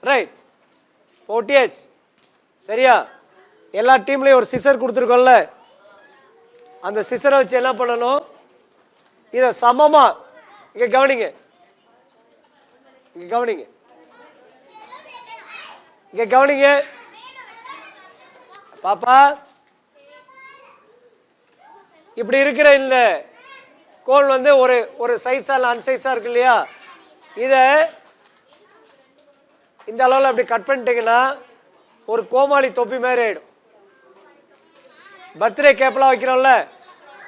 ரைட், ஒட்டியாச்சு, சரியா? எல்லா டீம்லையும் ஒரு சிசர் கொடுத்துருக்கோம்ல, அந்த சிசரை வச்சு என்ன பண்ணணும், இதை சமமா இங்க கவனிங்க, இங்க கவனிங்க, இங்க கவனிங்க பாப்பா. இப்படி இருக்கிற இந்த கோல் வந்து ஒரு சைஸா இல்லை அன்சைஸா இருக்கு இல்லையா? இதை இந்த அளவில் அப்படி கட் பண்ணிட்டீங்கன்னா ஒரு கோமாளி தொப்பி மாதிரி ஆயிடும். பர்த்டே கேப்லாம் வைக்கிறோம்ல,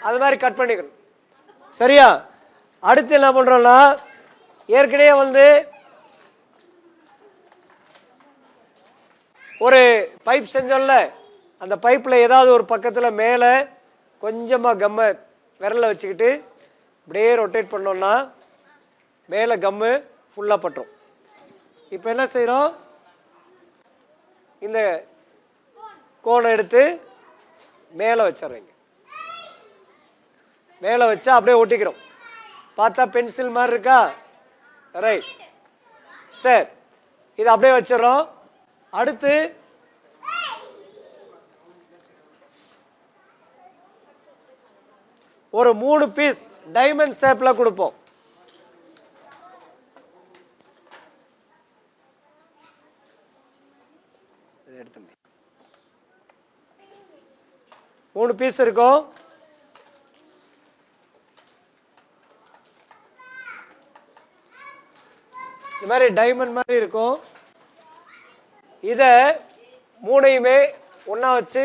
அது மாதிரி கட் பண்ணிக்கணும், சரியா? அடுத்து என்ன பண்றோம்னா, ஏற்கனவே வந்து ஒரு பைப் செஞ்சோம்ல, அந்த பைப்பில் ஏதாவது ஒரு பக்கத்தில் மேலே கொஞ்சமாக கம்மை விரலில் வச்சுக்கிட்டு இப்படியே ரொட்டேட் பண்ணோன்னா மேலே கம்மு ஃபுல்லாக பட்டுரும். இப்போ என்ன செய்கிறோம், இந்த கோனை எடுத்து மேலே வச்சிட்றீங்க. மேலே வச்சா அப்படியே ஒட்டிக்கிறோம். பார்த்தா பென்சில் மாதிரி இருக்கா? ரைட். சரி, இது அப்படியே வச்சிடறோம். அடுத்து ஒரு 3 பீஸ் டைமண்ட் ஷேப்பில் கொடுப்போம். எடுத்து 3 பீஸ் இருக்கும். இந்த மாதிரி டைமண்ட் மாதிரி இருக்கும். இதை 3ஐயுமே ஒன்றா வச்சு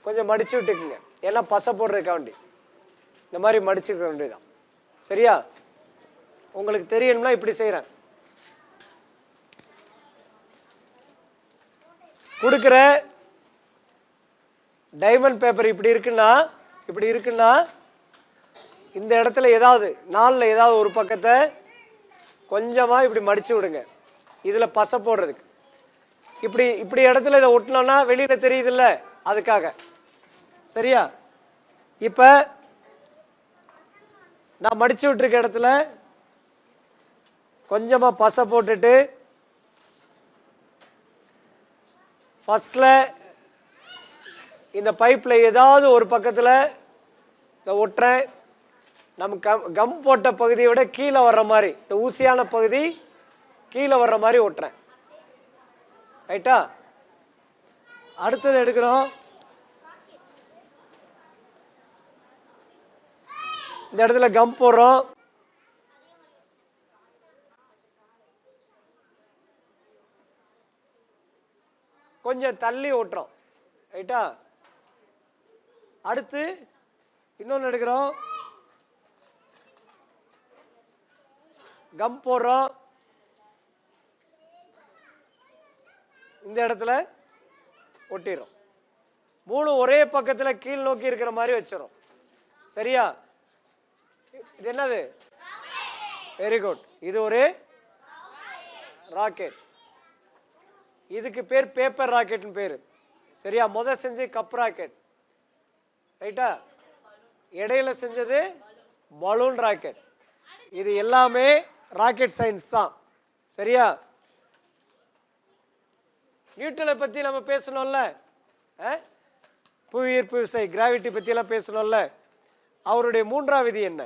கொஞ்சம் மடிச்சு விட்டுக்குங்க. ஏன்னா பசை போடுறதுக்காண்டி இந்த மாதிரி மடிச்சுக்க வேண்டியதான். சரியா? உங்களுக்கு தெரியணும்னா இப்படி செய்கிறேன். கொடுக்குற டைமண்ட் பேப்பர் இப்படி இருக்குன்னா இந்த இடத்துல ஏதாவது 4ல் ஏதாவது ஒரு பக்கத்தை கொஞ்சமாக இப்படி மடித்து விடுங்க. இதில் பசை போடுறதுக்கு இப்படி இடத்துல இதை ஒட்டினோன்னா வெளியில் தெரியுதில்ல, அதுக்காக. சரியா? இப்போ நான் மடித்து விட்டுருக்க இடத்துல கொஞ்சமாக பசை போட்டுட்டு ஃபஸ்ட்டில் இந்த பைப்பில் ஏதாவது ஒரு பக்கத்தில் இந்த ஒட்டுறேன். நம்ம கம் போட்ட பகுதியை விட கீழே வர்ற மாதிரி, இந்த ஊசியான பகுதி கீழே வர்ற மாதிரி ஒட்டுறேன். ரைட்டா? அடுத்தது எடுக்கிறோம். இந்த இடத்துல கம் போடுறோம். கொஞ்சம் தள்ளி ஓட்டுறோம். ரைட்டா? அடுத்து இன்னொன்று எடுக்கிறோம். கம் போடுறோம். இந்த இடத்துல ஒட்டிடும். 3 ஒரே பக்கத்தில் கீழ் நோக்கி இருக்கிற மாதிரி வச்சிடும். சரியா? இது என்னது? Very good. இது ஒரு ராக்கெட். இதுக்கு பேர் பேப்பர் ராக்கெட்னு பேர். சரியா? முதல் செஞ்சு கப் ராக்கெட். ரைட்டா? இடையில செஞ்சது பலூன் ராக்கெட். இது எல்லாமே ராக்கெட் சயின்ஸ் தான். சரியா? நியூட்டனை பற்றி நம்ம பேசணும்ல, புவியீர்ப்பு விசை, கிராவிட்டி பற்றியெல்லாம் பேசணும்ல. அவருடைய 3ஆம் விதி என்ன?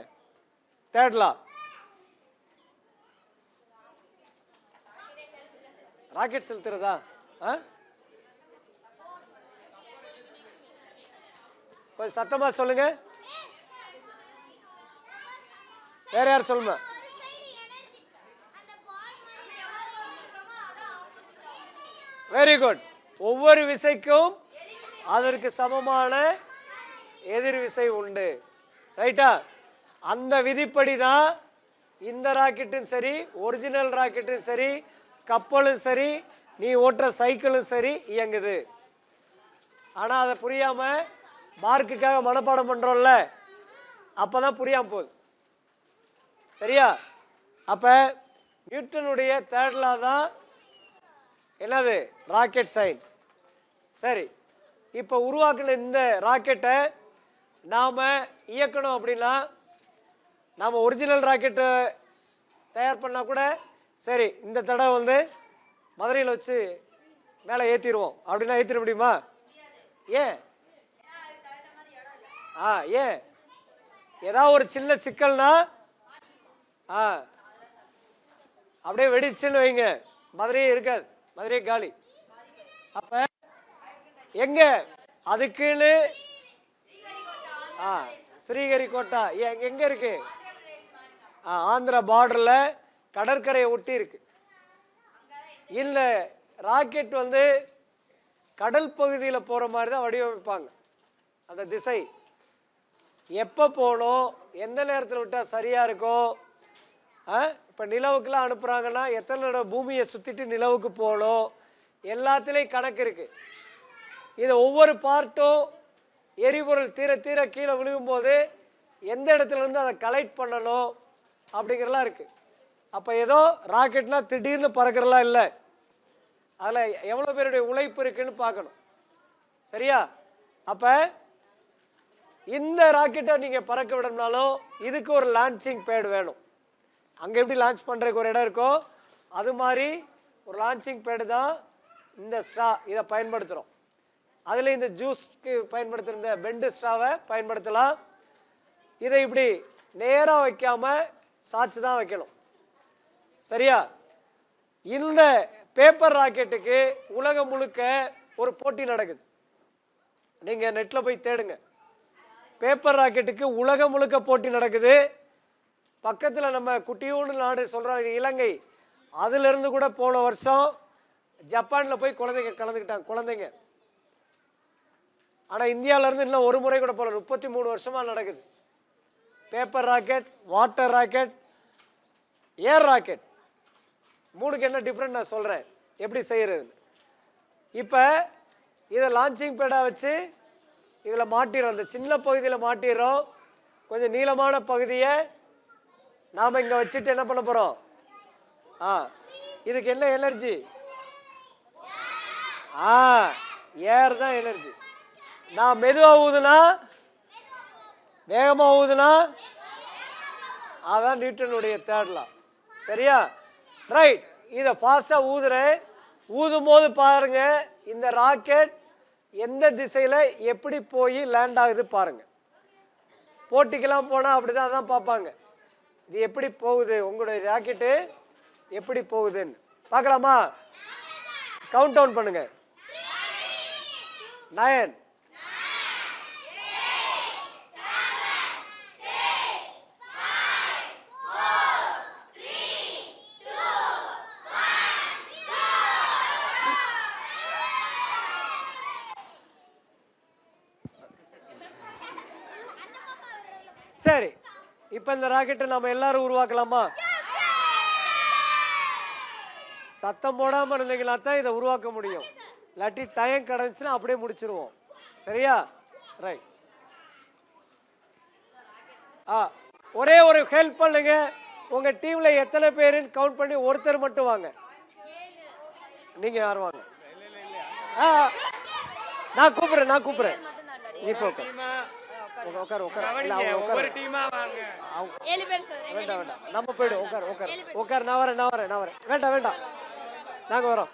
Third law. ராக்கெட் செலுத்துறதா? கொஞ்சம் சத்தமா சொல்லுங்க. வேற யார் சொல்லுங்க? Very good. ஒவ்வொரு விசைக்கும் அதற்கு சமமான எதிர் விசை உண்டு. ரைட்டா? அந்த விதிப்படி தான் இந்த ராக்கெட்டும் சரி, ஒரிஜினல் ராக்கெட்டும் சரி, கப்பலும் சரி, நீ ஓட்டுற சைக்கிளும் சரி இயங்குது. ஆனால் அதை புரியாமல் மார்க்குக்காக மனப்பாடம் பண்ணுறோம்ல, அப்போ தான் புரியாமல் போகுது. சரியா? அப்போ நியூட்டனுடைய தேர்ட் லா தான் என்னது? Rocket science. சரி, இப்போ உருவாக்குன இந்த ராக்கெட்டை நாம் இயக்கணும் அப்படின்னா, நாம் ஒரிஜினல் ராக்கெட்டை தயார் பண்ணால் கூட சரி, இந்த தடவை மதுரையில் வச்சு மேலே ஏற்றிடுவோம் அப்படின்னா ஏற்றிட முடியுமா? ஏன்? ஏன்? ஏதாவது ஒரு சின்ன சிக்கல்னா அப்படியே வெடிச்சுன்னு வைங்க, மதுரையே இருக்காது, மதுரையே காலி. அப்ப எங்க அதுக்குன்னு ஸ்ரீஹரிகோட்டா எங்க இருக்கு? ஆந்திரா பார்டர்ல கடற்கரையை ஒட்டி இருக்கு. இல்ல ராக்கெட் கடல் பகுதியில் போற மாதிரி தான் வடிவமைப்பாங்க. அந்த திசை எப்போ போகணும், எந்த நேரத்தில் விட்டால் சரியா இருக்கும். இப்போ நிலவுக்குலாம் அனுப்புறாங்கன்னா எத்தனை தடவை பூமியை சுத்திட்டு நிலவுக்கு போகணும், எல்லாத்துலேயும் கணக்கு இருக்கு. இது ஒவ்வொரு பார்ட்டும் எரிபொருள் தீர தீர கீழே விழுகும்போது எந்த இடத்துல இருந்து அதை கலெக்ட் பண்ணணும் அப்படிங்கிறலாம் இருக்குது. அப்போ ஏதோ ராக்கெட்னா திடீர்னு பறக்கிறலாம் இல்லை, அதில் எவ்வளோ பேருடைய உழைப்பு இருக்குன்னு பார்க்கணும். சரியா? அப்போ இந்த ராக்கெட்டை நீங்கள் பறக்க விடணும்னாலும் இதுக்கு ஒரு லான்ச்சிங் பேட் வேணும். அங்கே எப்படி லான்ச் பண்ணுறதுக்கு ஒரு இடம் இருக்கோ அது மாதிரி ஒரு லான்ச்சிங் பேடு தான் இந்த ஸ்ட்ரா. இதை பயன்படுத்துகிறோம். அதில் இந்த ஜூஸ்க்கு பயன்படுத்துகிற இந்த பெண்டு ஸ்ட்ராவை பயன்படுத்தலாம். இதை இப்படி நேராக வைக்காமல் சாய்ச்சி தான் வைக்கணும். சரியா? இந்த பேப்பர் ராக்கெட்டுக்கு உலகம் முழுக்க ஒரு போட்டி நடக்குது. நீங்கள் நெட்டில் போய் தேடுங்க. பேப்பர் ராக்கெட்டுக்கு உலகம் முழுக்க போட்டி நடக்குது. பக்கத்தில் நம்ம குட்டியூன்னு நாடு சொல்கிறாங்க இலங்கை, அதிலிருந்து கூட போன வருஷம் ஜப்பானில் போய் குழந்தைங்க கலந்துக்கிட்டாங்க குழந்தைங்க. ஆனால் இந்தியாவிலேருந்து இன்னும் ஒரு முறை கூட போகல. 33 வருஷமாக நடக்குது. பேப்பர் ராக்கெட், வாட்டர் ராக்கெட், ஏர் ராக்கெட், மூணுக்கு என்ன டிஃப்ரெண்ட் நான் சொல்கிறேன் எப்படி செய்கிறதுன்னு. இப்போ இதை லான்ச்சிங் பேடாக வச்சு இதில் மாட்டிடுறோம். அந்த சின்ன பகுதியில் மாட்டிடுறோம். கொஞ்சம் நீளமான பகுதியை நாம் இங்கே வச்சுட்டு என்ன பண்ண போகிறோம்? இதுக்கு என்ன எனர்ஜி? ஏர் தான் எனர்ஜி. நான் மெதுவாக ஊதுனா வேகமாக ஊதுனா அதான் நியூட்டனுடைய தேர்ட் லா. சரியா? ரைட். இதை ஃபாஸ்ட்டாக ஊதுறேன். ஊதும் போது பாருங்க இந்த ராக்கெட் எந்த திசையில் எப்படி போய் லேண்ட் ஆகுது பாருங்க. போட்டிக்கெல்லாம் போனால் அப்படி தான் அதான் பார்ப்பாங்க, இது எப்படி போகுது, உங்களுடைய ராக்கெட்டு எப்படி போகுதுன்னு பார்க்கலாமா? கவுண்ட் டவுன் பண்ணுங்க. 9 சரி, இப்போ இந்த ராக்கெட்டை நம்ம எல்லாரும் உருவாக்கலாமா? சத்தம் போடாமல் இருந்தீங்களா தான் இதை உருவாக்க முடியும். இல்லாட்டி டைம் கிடந்துச்சுன்னா அப்படியே முடிச்சிருவோம். சரியா? ரைட். ஒரே ஒரு ஹெல்ப் பண்ணுங்க. உங்க டீம்ல எத்தனை பேருன்னு கவுண்ட் பண்ணி ஒருத்தர் மட்டும் வாங்க. நீங்க யாரும் வாங்க. நான் கூப்பிடுறேன். இப்போ உட்கார். வேண்டாம், நம்ம போயிடும். உட்கார். நான் வரேன். வேண்டாம், நாங்க வரோம்.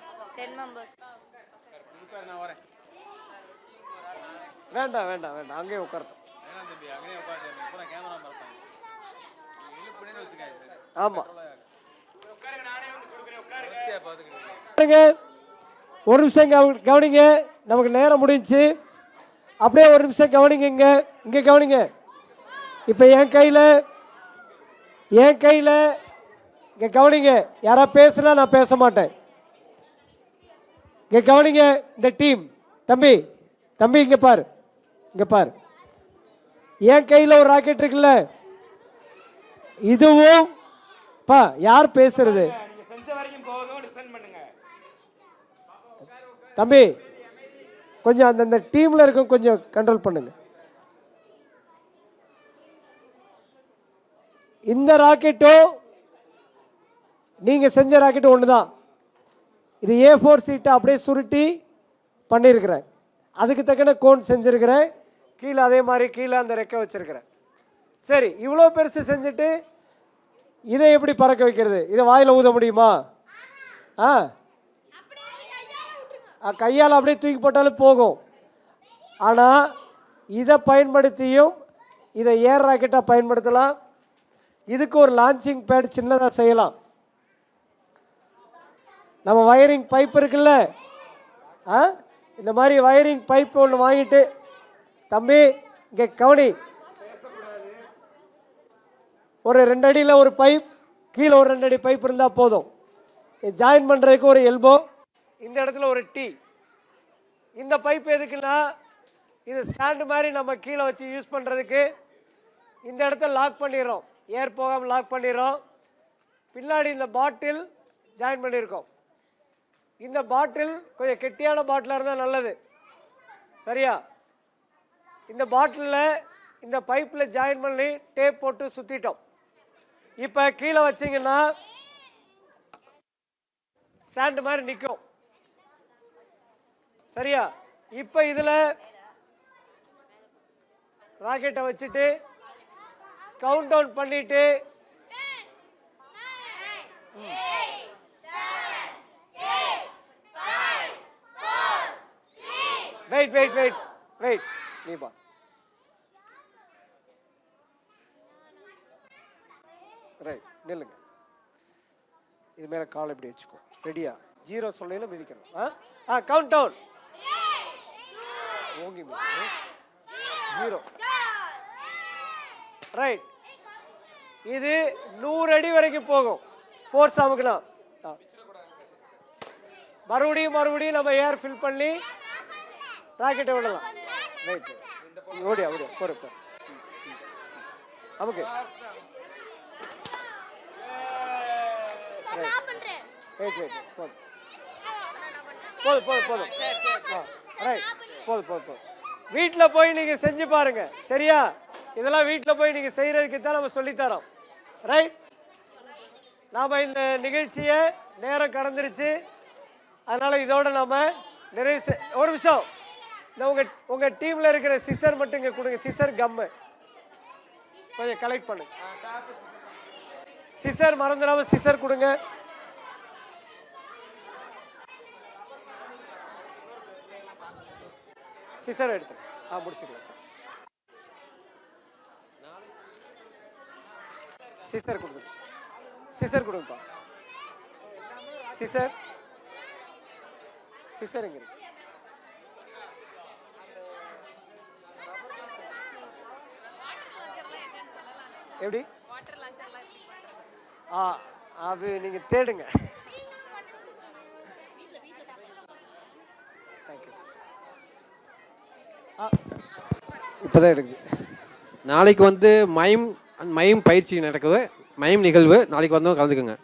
வேண்டாம், அங்கேயே உட்கார்த்தோம். ஆமா, ஒரு நிமிஷம் கவனிங்க. நமக்கு நேரம் முடிஞ்சு. அப்படியே ஒரு நிமிஷம் கவனிங்க. இங்க கவனிங்க. இப்ப என் கையில இங்க கவனிங்க. யாரா பேசுனா நான் பேச மாட்டேன். இங்க கவனிங்க. இந்த டீம் தம்பி இங்க பாரு. என் கையில ஒரு ராக்கெட் இருக்குல்ல, இதுவும் யார் பேசுறது? தம்பி கொஞ்சம் அந்த டீம்ல இருக்க கொஞ்சம் கண்ட்ரோல் பண்ணுங்க. இந்த ராக்கெட்டும் நீங்க செஞ்ச ராக்கெட் ஒண்ணுதான். இது A4 சீட்டை அப்படியே சுருட்டி பண்ணியிருக்கிறேன். அதுக்கு தக்கன கோன் செஞ்சிருக்கிறேன். கீழே அதே மாதிரி கீழே அந்த ரெக்கை வச்சிருக்கிறேன். சரி, இவ்வளோ பெருசு செஞ்சுட்டு இதை எப்படி பறக்க வைக்கிறது? இதை வாயில் ஊத முடியுமா? கையால் அப்படியே தூக்கி போட்டாலும் போகும். ஆனால் இதை பயன்படுத்தியும் இதை ஏர் ராக்கெட்டாக பயன்படுத்தலாம். இதுக்கு ஒரு லான்ச்சிங் பேட் சின்னதாக செய்யலாம். நம்ம வயரிங் பைப் இருக்குல்ல, இந்த மாதிரி வயரிங் பைப் ஒன்று வாங்கிட்டு, தம்பி இங்கே கவனி, ஒரு 2 அடியில் ஒரு பைப், கீழே ஒரு 2 அடி பைப் இருந்தால் போதும். ஜாயின் பண்ணுறதுக்கு ஒரு எல்போ, இந்த இடத்துல ஒரு டீ. இந்த பைப் எதுக்குன்னா இது ஸ்டாண்டு மாதிரி நம்ம கீழே வச்சு யூஸ் பண்ணுறதுக்கு. இந்த இடத்த லாக் பண்ணிடுறோம், ஏர் போகாமல் லாக் பண்ணிடுறோம். பின்னாடி இந்த பாட்டில் ஜாயின் பண்ணியிருக்கோம். இந்த பாட்டில் கொஞ்சம் கெட்டியான பாட்டிலாக இருந்தால் நல்லது. சரியா? இந்த பாட்டிலில் இந்த பைப்பில் ஜாயின் பண்ணி டேப் போட்டு சுற்றிட்டோம். இப்போ கீழே வச்சிங்கன்னா ஸ்டாண்டு மாதிரி நிற்கும். சரியா? இப்போ இதில் ராக்கெட்டை வச்சுட்டு கவுண்ட் டவுன் பண்ணிட்டு வெயிட் வெயிட் வெயிட் வெயிட் நீப்பா ரைட் நில்லுங்க. இது மேலே கால் இப்படி வச்சுக்கோ. ரெடியா? 0 சொல்லையில மிதிக்கணும். Count down. ஓங்கி 0. ரைட். இது 100 அடி வரைக்கும் போகும். ஃபோர்ஸ் அமுக்கலாம். மறுபடியும் நம்ம ஏர் ஃபில் பண்ணி ராக்கெட்டை விடலாம். ரைட். ஓடியா போற நமக்கு போதும். வீட்டில் போய் நீங்கள் செஞ்சு பாருங்க. சரியா? இதெல்லாம் வீட்டில் போய் நீங்கள் செய்கிறதுக்கு தான் நம்ம சொல்லித்தரோம். ரைட். நாம் இந்த நிகழ்ச்சியை நேரம் கடந்துருச்சு. அதனால் இதோட நாம் நிறைவு ஒரு நிமிஷம். இந்த உங்கள் டீமில் இருக்கிற சிசர் மட்டும் இங்கே கொடுங்க. சிசர் கம்மு கொஞ்சம் கலெக்ட் பண்ணுங்க. சிசர் மறந்துடாமல் சிசர் கொடுங்க. சிசர் எடுத்து முடிச்சுக்கலாம் சார். சிசர் கொடுங்க. சிசர் கொடுங்கப்பா. சிசர் எங்க இருக்கு? எப்படி? அது நீங்க தேடுங்க. இப்போதான் எடுக்குது. நாளைக்கு வந்து மயம் பயிற்சி நடக்குது. மயம் நிகழ்வு நாளைக்கு வந்து கலந்துக்குங்க.